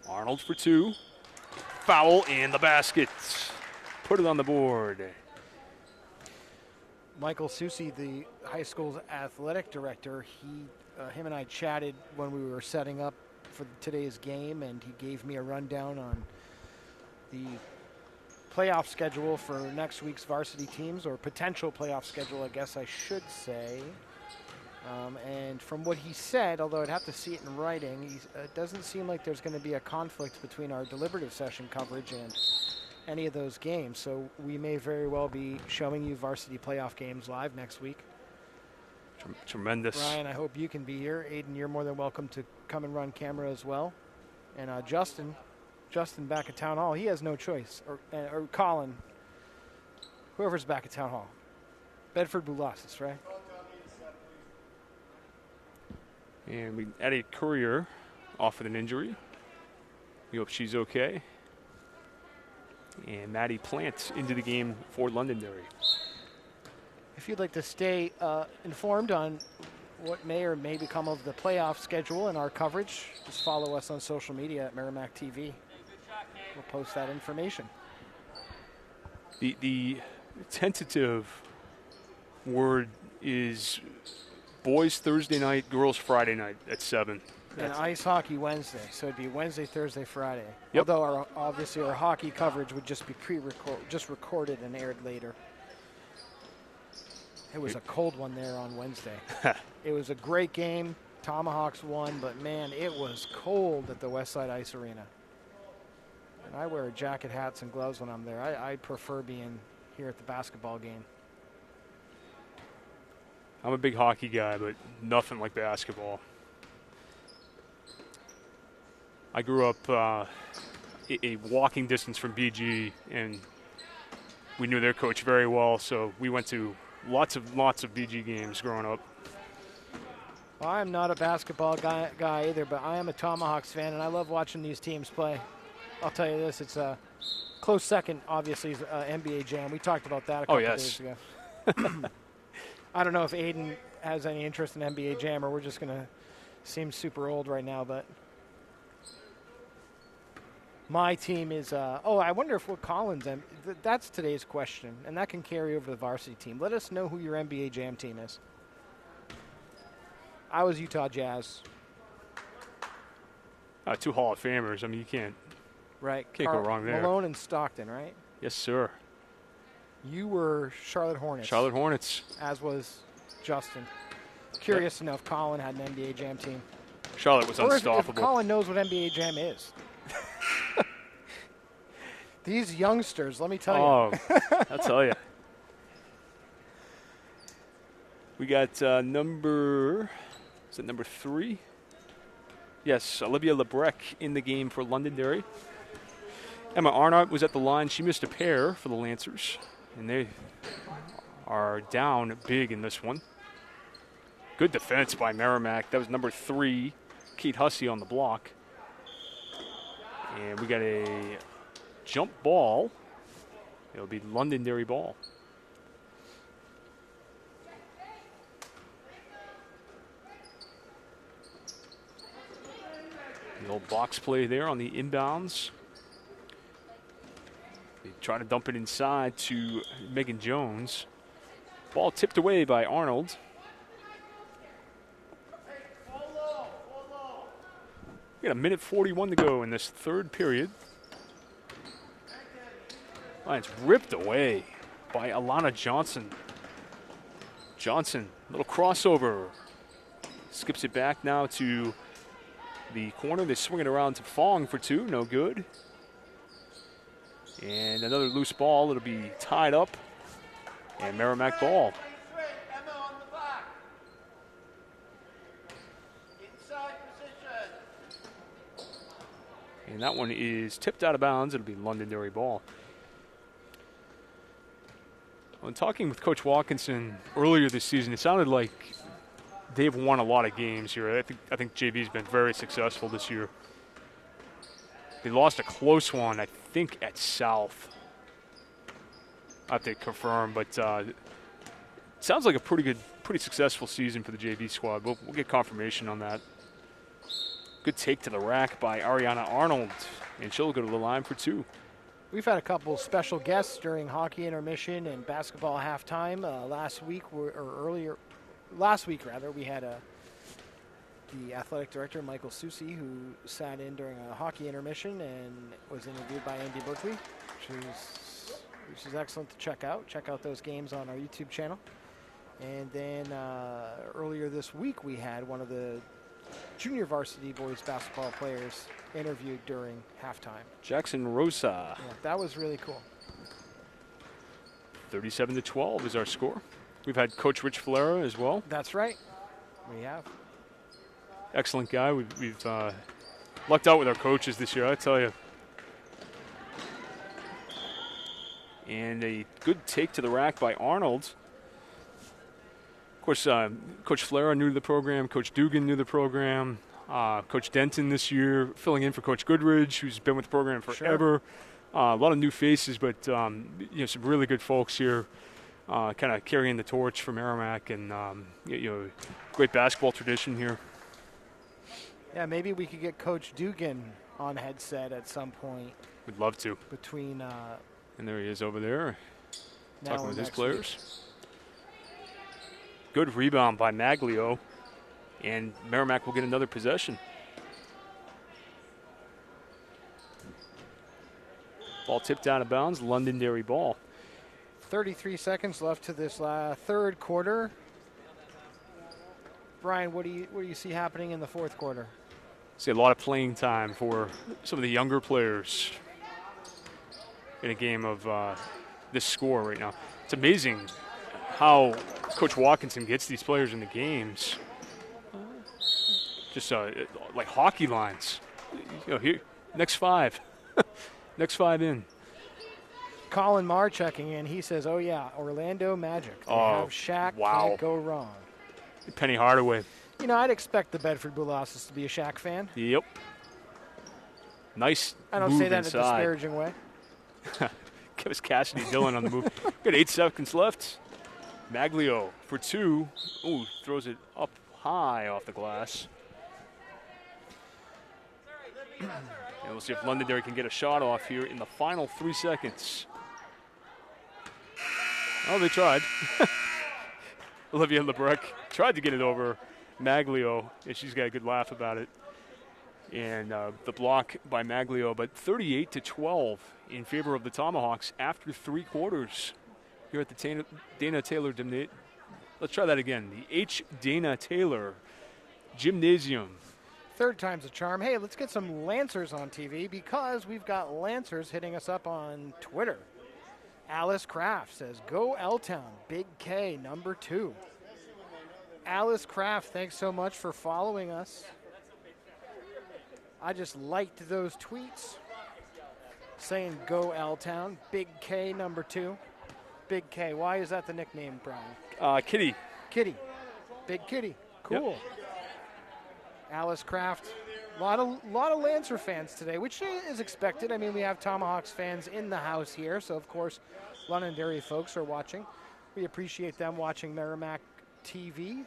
Arnold for 2. Foul in the basket. Put it on the board.
Michael Susi, the high school's athletic director, him and I chatted when we were setting up for today's game, and he gave me a rundown on the playoff schedule for next week's varsity teams, or potential playoff schedule, I guess I should say. And from what he said, although I'd have to see it in writing, it doesn't seem like there's going to be a conflict between our deliberative session coverage and any of those games. So we may very well be showing you varsity playoff games live next week.
Tremendous.
Ryan, I hope you can be here. Aiden, you're more than welcome to come and run camera as well. And Justin back at Town Hall, he has no choice. Or Colin, whoever's back at Town Hall. Bedford Boulassis, right?
And we added Courier off with an injury. We hope she's okay. And Maddie Plant into the game for Londonderry.
If you'd like to stay informed on what may or may become of the playoff schedule and our coverage, just follow us on social media at Merrimack TV. We'll post that information.
The tentative word is boys Thursday night, girls Friday night at 7.
And ice hockey Wednesday, so it'd be Wednesday, Thursday, Friday.
Yep.
Although obviously our hockey coverage would just be just recorded and aired later. It was a cold one there on Wednesday. It was a great game. Tomahawks won, but man, it was cold at the Westside Ice Arena. And I wear jacket, hats, and gloves when I'm there. I prefer being here at the basketball game.
I'm a big hockey guy, but nothing like basketball. I grew up a walking distance from BG, and we knew their coach very well, so we went to lots of BG games growing up.
Well, I'm not a basketball guy either, but I am a Tomahawks fan, and I love watching these teams play. I'll tell you this, it's a close second, obviously, is NBA Jam. We talked about that a couple days ago. I don't know if Aiden has any interest in NBA Jam, or we're just going to seem super old right now, but my team is, I wonder if what Collins, that's today's question, and that can carry over the varsity team. Let us know who your NBA Jam team is. I was Utah Jazz.
2 Hall of Famers. I mean, you can't go wrong there.
Malone and Stockton, right?
Yes, sir.
You were Charlotte Hornets.
Charlotte Hornets.
As was Justin. Curious to know if Colin had an NBA Jam team.
Charlotte was unstoppable.
If Colin knows what NBA Jam is. These youngsters, let me tell you.
I'll tell you. We got number 3? Yes, Olivia Lebrec in the game for Londonderry. Emma Arnott was at the line. She missed a pair for the Lancers, and they are down big in this one. Good defense by Merrimack. That was number 3, Kate Hussey on the block. And we got a jump ball. It'll be Londonderry ball. The old box play there on the inbounds. They try to dump it inside to Megan Jones. Ball tipped away by Arnold. We got a minute 41 to go in this third period. It's ripped away by Alana Johnson. Johnson, little crossover. Skips it back now to the corner. They swing it around to Fong for two. No good. And another loose ball. It'll be tied up. And Merrimack ball. And that one is tipped out of bounds. It'll be Londonderry ball. When talking with Coach Watkinson earlier this season, it sounded like they've won a lot of games here. I think JV's been very successful this year. They lost a close one, I think, at South. I have to confirm, but it sounds like a pretty successful season for the JV squad. We'll get confirmation on that. Good take to the rack by Ariana Arnold, and she'll go to the line for two.
We've had a couple special guests during hockey intermission and basketball halftime. Last week, we had the athletic director, Michael Susi, who sat in during a hockey intermission and was interviewed by Andy Berkeley, which is excellent to check out. Check out those games on our YouTube channel. And then earlier this week, we had one of the junior varsity boys basketball players interviewed during halftime.
Jackson Rosa.
Yeah, that was really cool.
37-12 is our score. We've had Coach Rich Valera as well.
That's right. We have.
Excellent guy. We've lucked out with our coaches this year, I tell you. And a good take to the rack by Arnold. Of course, Coach Flera knew the program. Coach Dugan knew the program. Coach Denton this year filling in for Coach Goodridge, who's been with the program forever. Sure. A lot of new faces, but some really good folks here, kind of carrying the torch for Merrimack, and great basketball tradition here.
Yeah, maybe we could get Coach Dugan on headset at some point.
We'd love to.
Between.
And there he is over there, talking with his players.
Week.
Good rebound by Maglio, and Merrimack will get another possession. Ball tipped out of bounds, Londonderry ball.
33 seconds left to this third quarter. Brian, what do you see happening in the fourth quarter?
See a lot of playing time for some of the younger players in a game of this score right now. It's amazing how Coach Watkinson gets these players in the games. Just like hockey lines. Here, next five. Next five in.
Colin Marr checking in. He says, oh, yeah, Orlando Magic. They have Shaq.
Wow.
Can't go wrong.
Penny Hardaway.
I'd expect the Bedford Blue Losses to be a Shaq fan.
Yep. Nice.
I don't say that in a disparaging way.
Give us Cassidy Dillon on the move. Got 8 seconds left. Maglio for two. Ooh, throws it up high off the glass. And we'll see if Londonderry can get a shot off here in the final 3 seconds. Oh, they tried. Olivia Lebrec tried to get it over Maglio, and she's got a good laugh about it. And the block by Maglio, but 38-12 in favor of the Tomahawks after 3 quarters here at the Dana Taylor Gymnasium. Let's try that again. The H. Dana Taylor Gymnasium.
Third time's a charm. Hey, let's get some Lancers on TV because we've got Lancers hitting us up on Twitter. Alice Kraft says, go L-Town, Big K, number 2. Alice Kraft, thanks so much for following us. I just liked those tweets saying go L-Town, Big K, number 2. Big K, why is that the nickname, Brian?
Kitty.
Kitty. Big Kitty. Cool. Yep. Alice Kraft. A lot of Lancer fans today, which is expected. I mean, we have Tomahawks fans in the house here, so of course Londonderry folks are watching. We appreciate them watching Merrimack TV.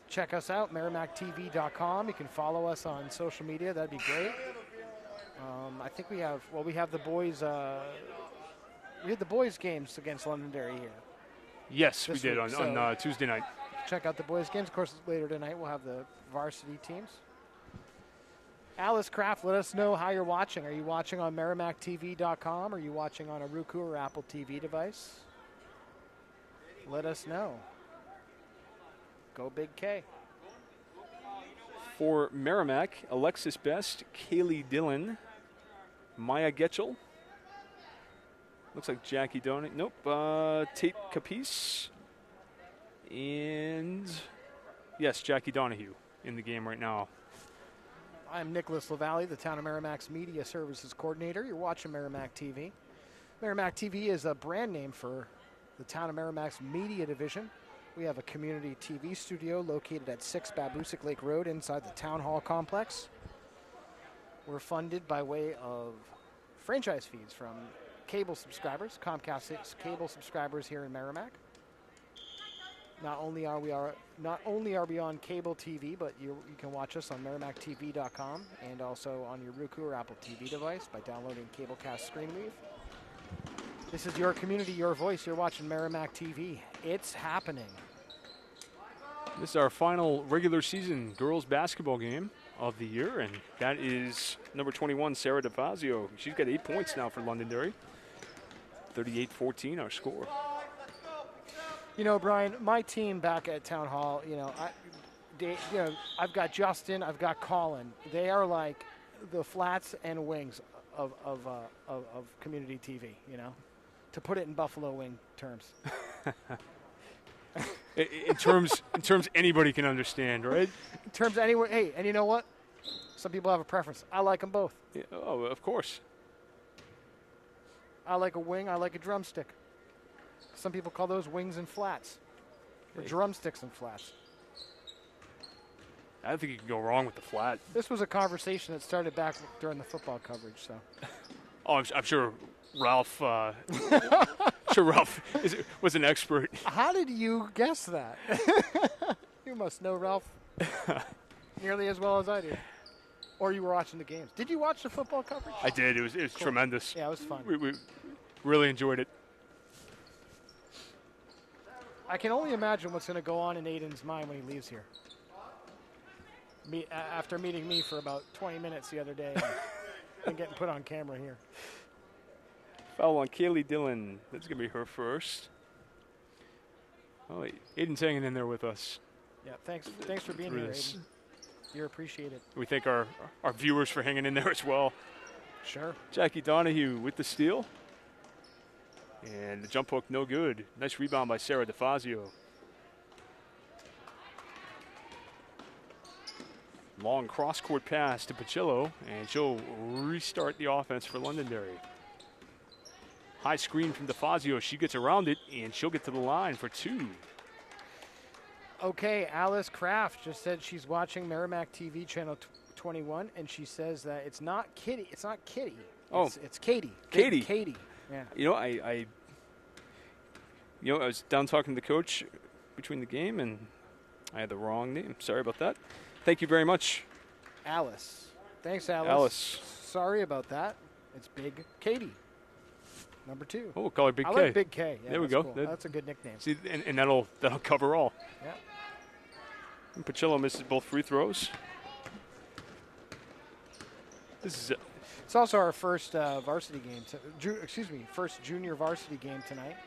Check us out, merrimacktv.com. You can follow us on social media. That'd be great. I think we have the boys. We had the boys games against Londonderry here.
Yes, we did on Tuesday night.
Check out the boys games. Of course, later tonight we'll have the varsity teams. Alice Kraft, let us know how you're watching. Are you watching on merrimacktv.com? Are you watching on a Roku or Apple TV device? Let us know. Go Big K.
For Merrimack, Alexis Best, Kaylee Dillon, Maya Getchell. Looks like Jackie Donahue. Nope. Tate Capice. And, yes, Jackie Donahue in the game right now.
I'm Nicholas LaValle, the Town of Merrimack's Media Services Coordinator. You're watching Merrimack TV. Merrimack TV is a brand name for the Town of Merrimack's media division. We have a community TV studio located at 6 Babusick Lake Road inside the Town Hall complex. We're funded by way of franchise fees from cable subscribers, Comcast cable subscribers here in Merrimack. Not only are we on cable TV, but you can watch us on merrimacktv.com and also on your Roku or Apple TV device by downloading Cablecast Screenweave. This is your community, your voice. You're watching Merrimack TV. It's happening.
This is our final regular season girls basketball game of the year, and that is number 21, Sarah DeFazio. She's got 8 points now for Londonderry. 38-14 our score.
You know, Brian, my team back at Town Hall, I've got Justin, I've got Colin. They are like the flats and wings of community TV, to put it in Buffalo Wing terms.
in terms anybody can understand, right?
In terms anywhere. Hey, and you know what? Some people have a preference. I like them both.
Yeah, oh, of course.
I like a wing. I like a drumstick. Some people call those wings and flats, or drumsticks and flats.
I don't think you can go wrong with the flat.
This was a conversation that started back during the football coverage. So.
Oh, I'm sure Ralph. Ralph was an expert.
How did you guess that? You must know Ralph nearly as well as I do. Or you were watching the games. Did you watch the football coverage?
I did. It was cool. Tremendous.
Yeah, it was fun.
We really enjoyed it.
I can only imagine what's going to go on in Aiden's mind when he leaves here. After meeting me for about 20 minutes the other day and getting put on camera here.
Foul on Kaylee Dillon. That's going to be her first. Oh, Aiden's hanging in there with us.
Yeah, thanks for being here, Aiden. You're appreciated.
We thank our viewers for hanging in there as well.
Sure.
Jackie Donahue with the steal. And the jump hook, no good. Nice rebound by Sarah DeFazio. Long cross-court pass to Pacillo, and she'll restart the offense for Londonderry. High screen from DeFazio. She gets around it, and she'll get to the line for 2.
Okay, Alice Kraft just said she's watching Merrimack TV channel 21, and she says that it's not Kitty. It's not Kitty. It's Katie. Katie. Yeah.
I was down talking to the coach between the game, and I had the wrong name. Sorry about that. Thank you very much.
Alice. Thanks, Alice.
Alice.
Sorry about that. It's Big Katie. Number 2.
Oh, we'll call her Big K.
I like Big K. Yeah,
there we go.
Cool. That's a good nickname.
See, and that'll cover all.
Yeah.
And Pacillo misses both free throws.
It's also our first varsity game. First junior varsity game tonight.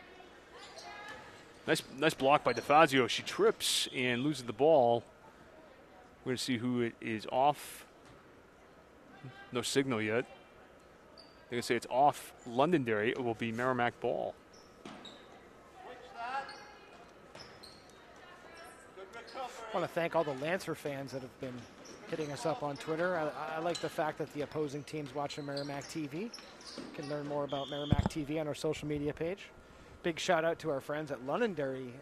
Nice block by DeFazio. She trips and loses the ball. We're going to see who it is off. No signal yet. They're going to say it's off Londonderry. It will be Merrimack ball.
I want to thank all the Lancer fans that have been hitting us up on Twitter. I like the fact that the opposing teams watching Merrimack TV. You can learn more about Merrimack TV on our social media page. Big shout out to our friends at Londonderry,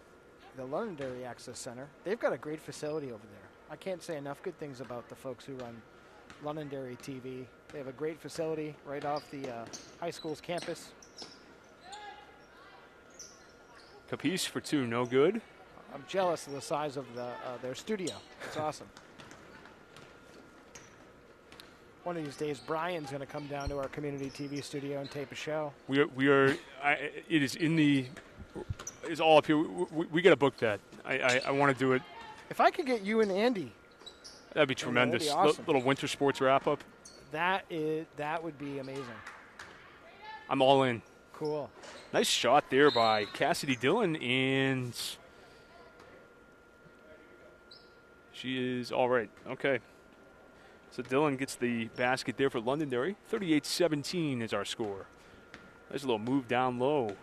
the Londonderry Access Center. They've got a great facility over there. I can't say enough good things about the folks who run Londonderry TV. They have a great facility right off the high school's campus.
Capice for 2, no good.
I'm jealous of the size of their studio. It's awesome. One of these days, Brian's going to come down to our community TV studio and tape a show.
We are. It is in the. It's all up here. We got to book that. I want to do it.
If I could get you and Andy,
that'd be tremendous.
That'd be awesome.
Little winter sports wrap up.
That would be amazing.
I'm all in.
Cool.
Nice shot there by Cassidy Dillon, and she is all right. Okay. So Dillon gets the basket there for Londonderry. 38-17 is our score. Nice little move down low.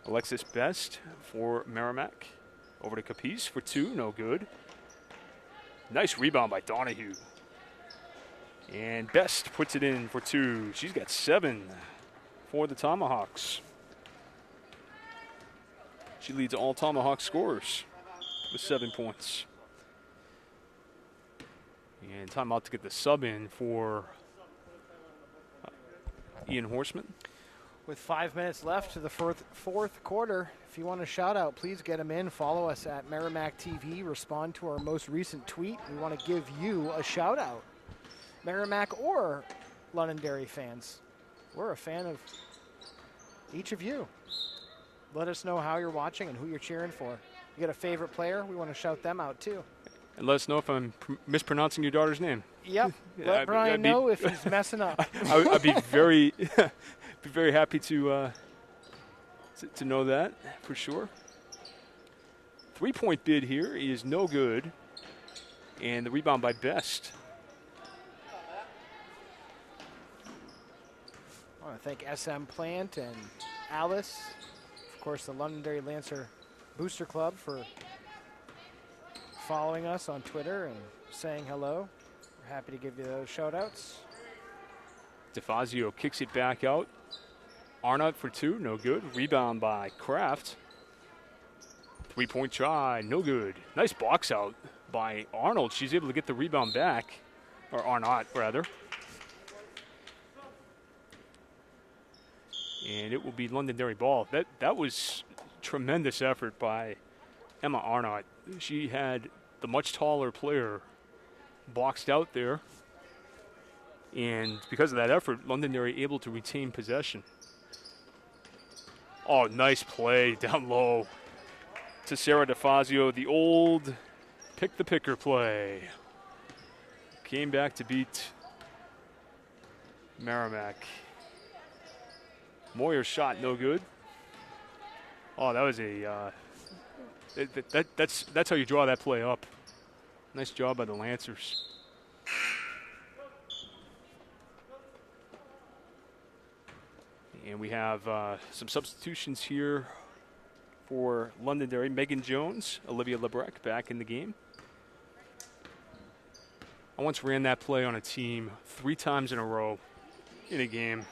Alexis Best for Merrimack. Over to Capice for 2, no good. Nice rebound by Donahue. And Best puts it in for 2. She's got 7 for the Tomahawks. She leads all Tomahawk scorers with 7 points. And timeout to get the sub in for Ian Horseman.
With 5 minutes left to the fourth quarter, if you want a shout out, please get them in. Follow us at Merrimack TV. Respond to our most recent tweet. We want to give you a shout out. Merrimack or Londonderry fans. We're a fan of each of you. Let us know how you're watching and who you're cheering for. You got a favorite player? We want to shout them out too.
And let us know if I'm mispronouncing your daughter's name.
Yep. Let Brian know if he's messing up.
I'd be very, be very happy to know that for sure. 3-point bid here is no good, and the rebound by Best.
I want to thank SM Plant and Alice, of course, the Londonderry Lancer Booster Club for following us on Twitter and saying hello. We're happy to give you those shout-outs.
DeFazio kicks it back out. Arnott for 2, no good. Rebound by Kraft. 3-point try, no good. Nice box out by Arnold. She's able to get the rebound back, or Arnott, rather. And it will be Londonderry ball. That was tremendous effort by Emma Arnott. She had the much taller player boxed out there. And because of that effort, Londonderry able to retain possession. Oh, nice play down low to Sarah DeFazio. The old pick-the-picker play. Came back to beat Merrimack. Moyer's shot, no good. Oh, that was a that's how you draw that play up. Nice job by the Lancers. And we have some substitutions here for Londonderry. Megan Jones, Olivia Lebrec back in the game. I once ran that play on a team 3 times in a row in a game.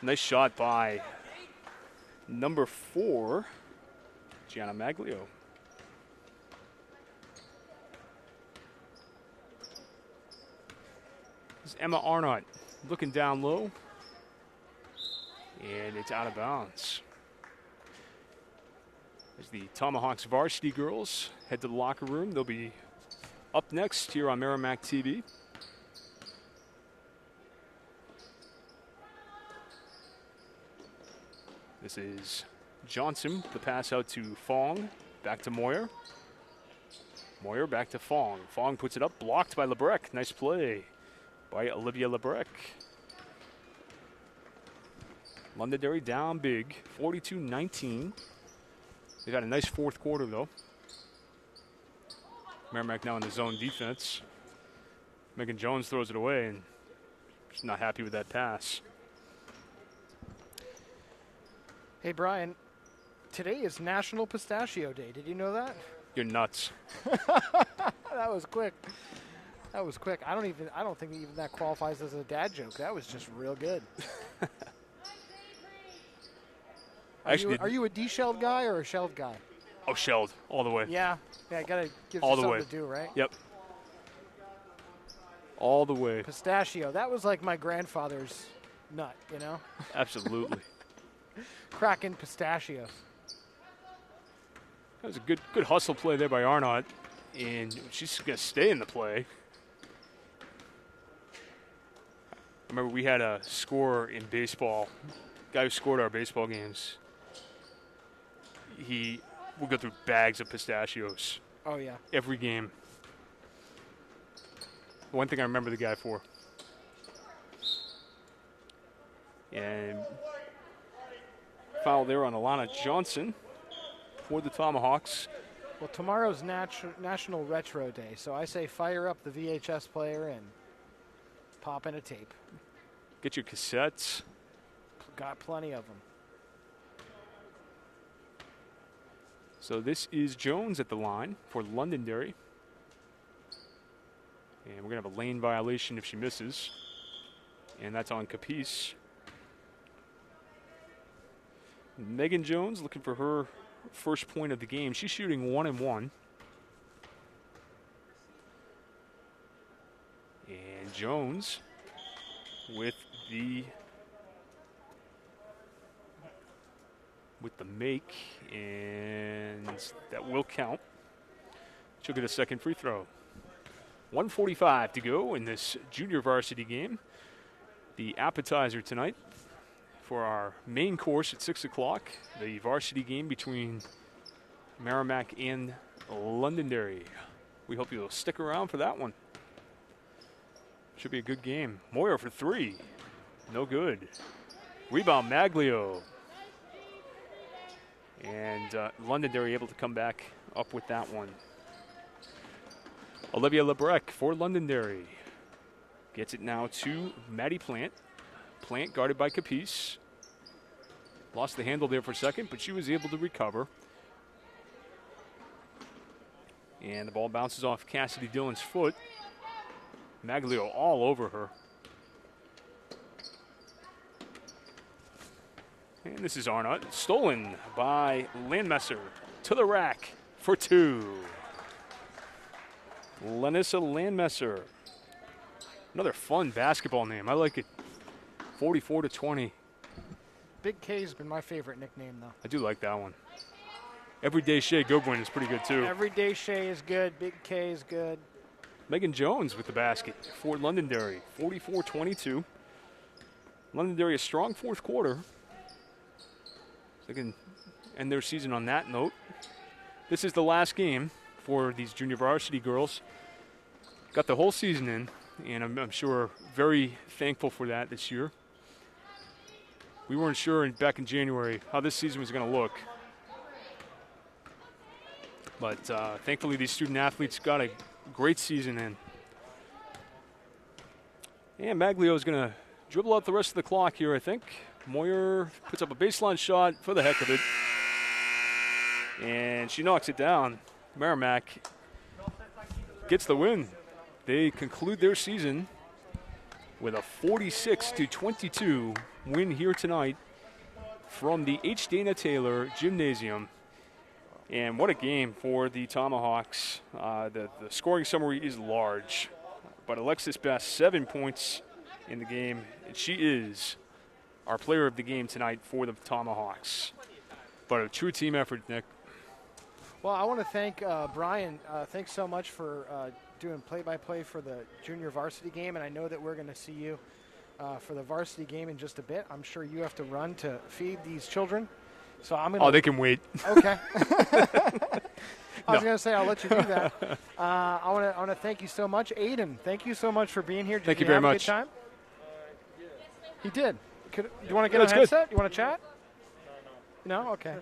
Nice shot by number 4, Gianna Maglio. This is Emma Arnott looking down low. And it's out of bounds. As the Tomahawks varsity girls head to the locker room, they'll be up next here on Merrimack TV. This is Johnson, the pass out to Fong, back to Moyer. Moyer back to Fong. Fong puts it up, blocked by Lebrec. Nice play by Olivia Lebrec. Londonderry down big, 42-19. They've had a nice fourth quarter, though. Merrimack now in the zone defense. Megan Jones throws it away, and she's not happy with that pass.
Hey, Brian, today is National Pistachio Day. Did you know that?
You're nuts.
That was quick. That was quick. I don't think even that qualifies as a dad joke. That was just real good. Are you a de-shelled guy or a shelled guy?
Oh, shelled all the way.
Yeah, I gotta give you
All the
something
way.
to do, right?
Yep. All the way.
Pistachio. That was like my grandfather's nut, you know?
Absolutely.
Cracking pistachios.
That was a good hustle play there by Arnott, and she's going to stay in the play. I remember we had a scorer in baseball, guy who scored our baseball games. He would go through bags of pistachios.
Oh, yeah.
Every game. One thing I remember the guy for. And foul there on Alana Johnson for the Tomahawks.
Well, tomorrow's National Retro Day, so I say fire up the VHS player and pop in a tape.
Get your cassettes.
Got plenty of them.
So this is Jones at the line for Londonderry. And we're going to have a lane violation if she misses. And that's on Capice. Megan Jones looking for her first point of the game. She's shooting 1-1. And Jones with the make, and that will count. She'll get a second free throw. 1:45 to go in this junior varsity game. The appetizer tonight for our main course at 6 o'clock, the varsity game between Merrimack and Londonderry. We hope you'll stick around for that one. Should be a good game. Moyer for three. No good. Rebound Maglio. And Londonderry able to come back up with that one. Olivia Lebrec for Londonderry. Gets it now to Maddie Plant. Plant guarded by Capice. Lost the handle there for a second, but she was able to recover. And the ball bounces off Cassidy Dillon's foot. Maglio all over her. And this is Arnott, stolen by Landmesser to the rack for two. Lenissa Landmesser. Another fun basketball name. I like it. 44-20.
Big K's been my favorite nickname, though.
I do like that one. Everyday Shea Goodwin is pretty good, too.
Everyday Shea is good. Big K is good.
Megan Jones with the basket for Londonderry. 44-22. Londonderry a strong fourth quarter. They can end their season on that note. This is the last game for these junior varsity girls. Got the whole season in, and I'm sure very thankful for that this year. We weren't sure back in January how this season was going to look. But thankfully these student athletes got a great season in. And Maglio is going to dribble out the rest of the clock here, I think. Moyer puts up a baseline shot for the heck of it. And she knocks it down. Merrimack gets the win. They conclude their season with a 46-22 win here tonight from the H. Dana Taylor Gymnasium. And what a game for the Tomahawks. The scoring summary is large. But Alexis Best, 7 points in the game. And she is our player of the game tonight for the Tomahawks. But a true team effort, Nick.
Well, I want to thank Brian. Thanks so much for doing play-by-play for the junior varsity game. And I know that we're going to see you for the varsity game in just a bit. I'm sure you have to run to feed these children. So I'm going to.
Oh, they can wait.
Okay. I was going to say I'll let you do that. I want to thank you so much, Aiden. Thank you so much for being here.
Thank you very much.
Have a good time? He did. Do you want to get a headset? You want to chat? No. Okay.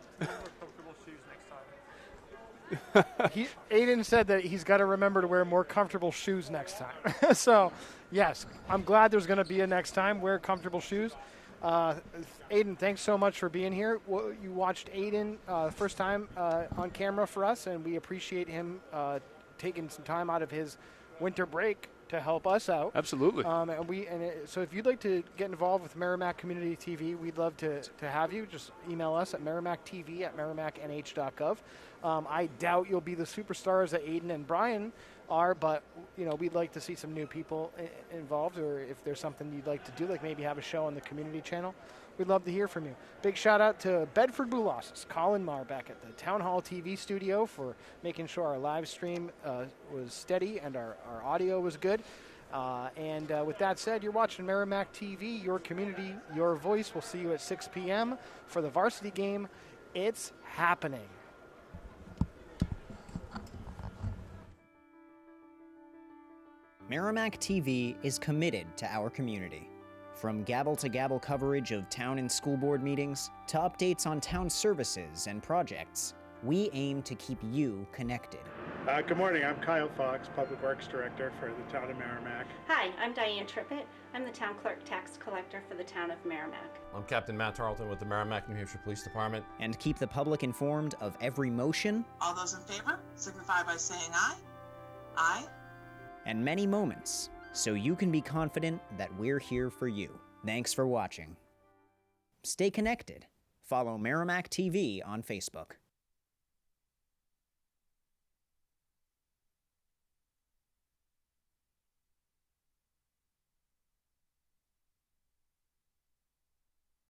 Aiden said that he's got to remember to wear more comfortable shoes next time. So, yes, I'm glad there's going to be a next time. Wear comfortable shoes. Aiden, thanks so much for being here. You watched Aiden first time on camera for us, and we appreciate him taking some time out of his winter break to help us out.
Absolutely.
So if you'd like to get involved with Merrimack Community TV, we'd love to have you. Just email us at merrimacktv@merrimacknh.gov. I doubt you'll be the superstars that Aiden and Brian are, but we'd like to see some new people involved, or if there's something you'd like to do, like maybe have a show on the community channel, we'd love to hear from you. Big shout out to Bedford Boulos, Colin Marr back at the Town Hall TV studio for making sure our live stream was steady and our audio was good. With that said, you're watching Merrimack TV, your community, your voice. We'll see you at 6 p.m. for the varsity game. It's happening.
Merrimack TV is committed to our community. From gavel-to-gavel coverage of town and school board meetings to updates on town services and projects, we aim to keep you connected.
Good morning, I'm Kyle Fox, Public Works Director for the town of Merrimack.
Hi, I'm Diane Trippett. I'm the town clerk tax collector for the town of Merrimack.
I'm Captain Matt Tarleton with the Merrimack, New Hampshire Police Department.
And keep the public informed of every motion.
All those in favor signify by saying aye. Aye.
And many moments, so you can be confident that we're here for you. Thanks for watching. Stay connected. Follow Merrimack TV on Facebook.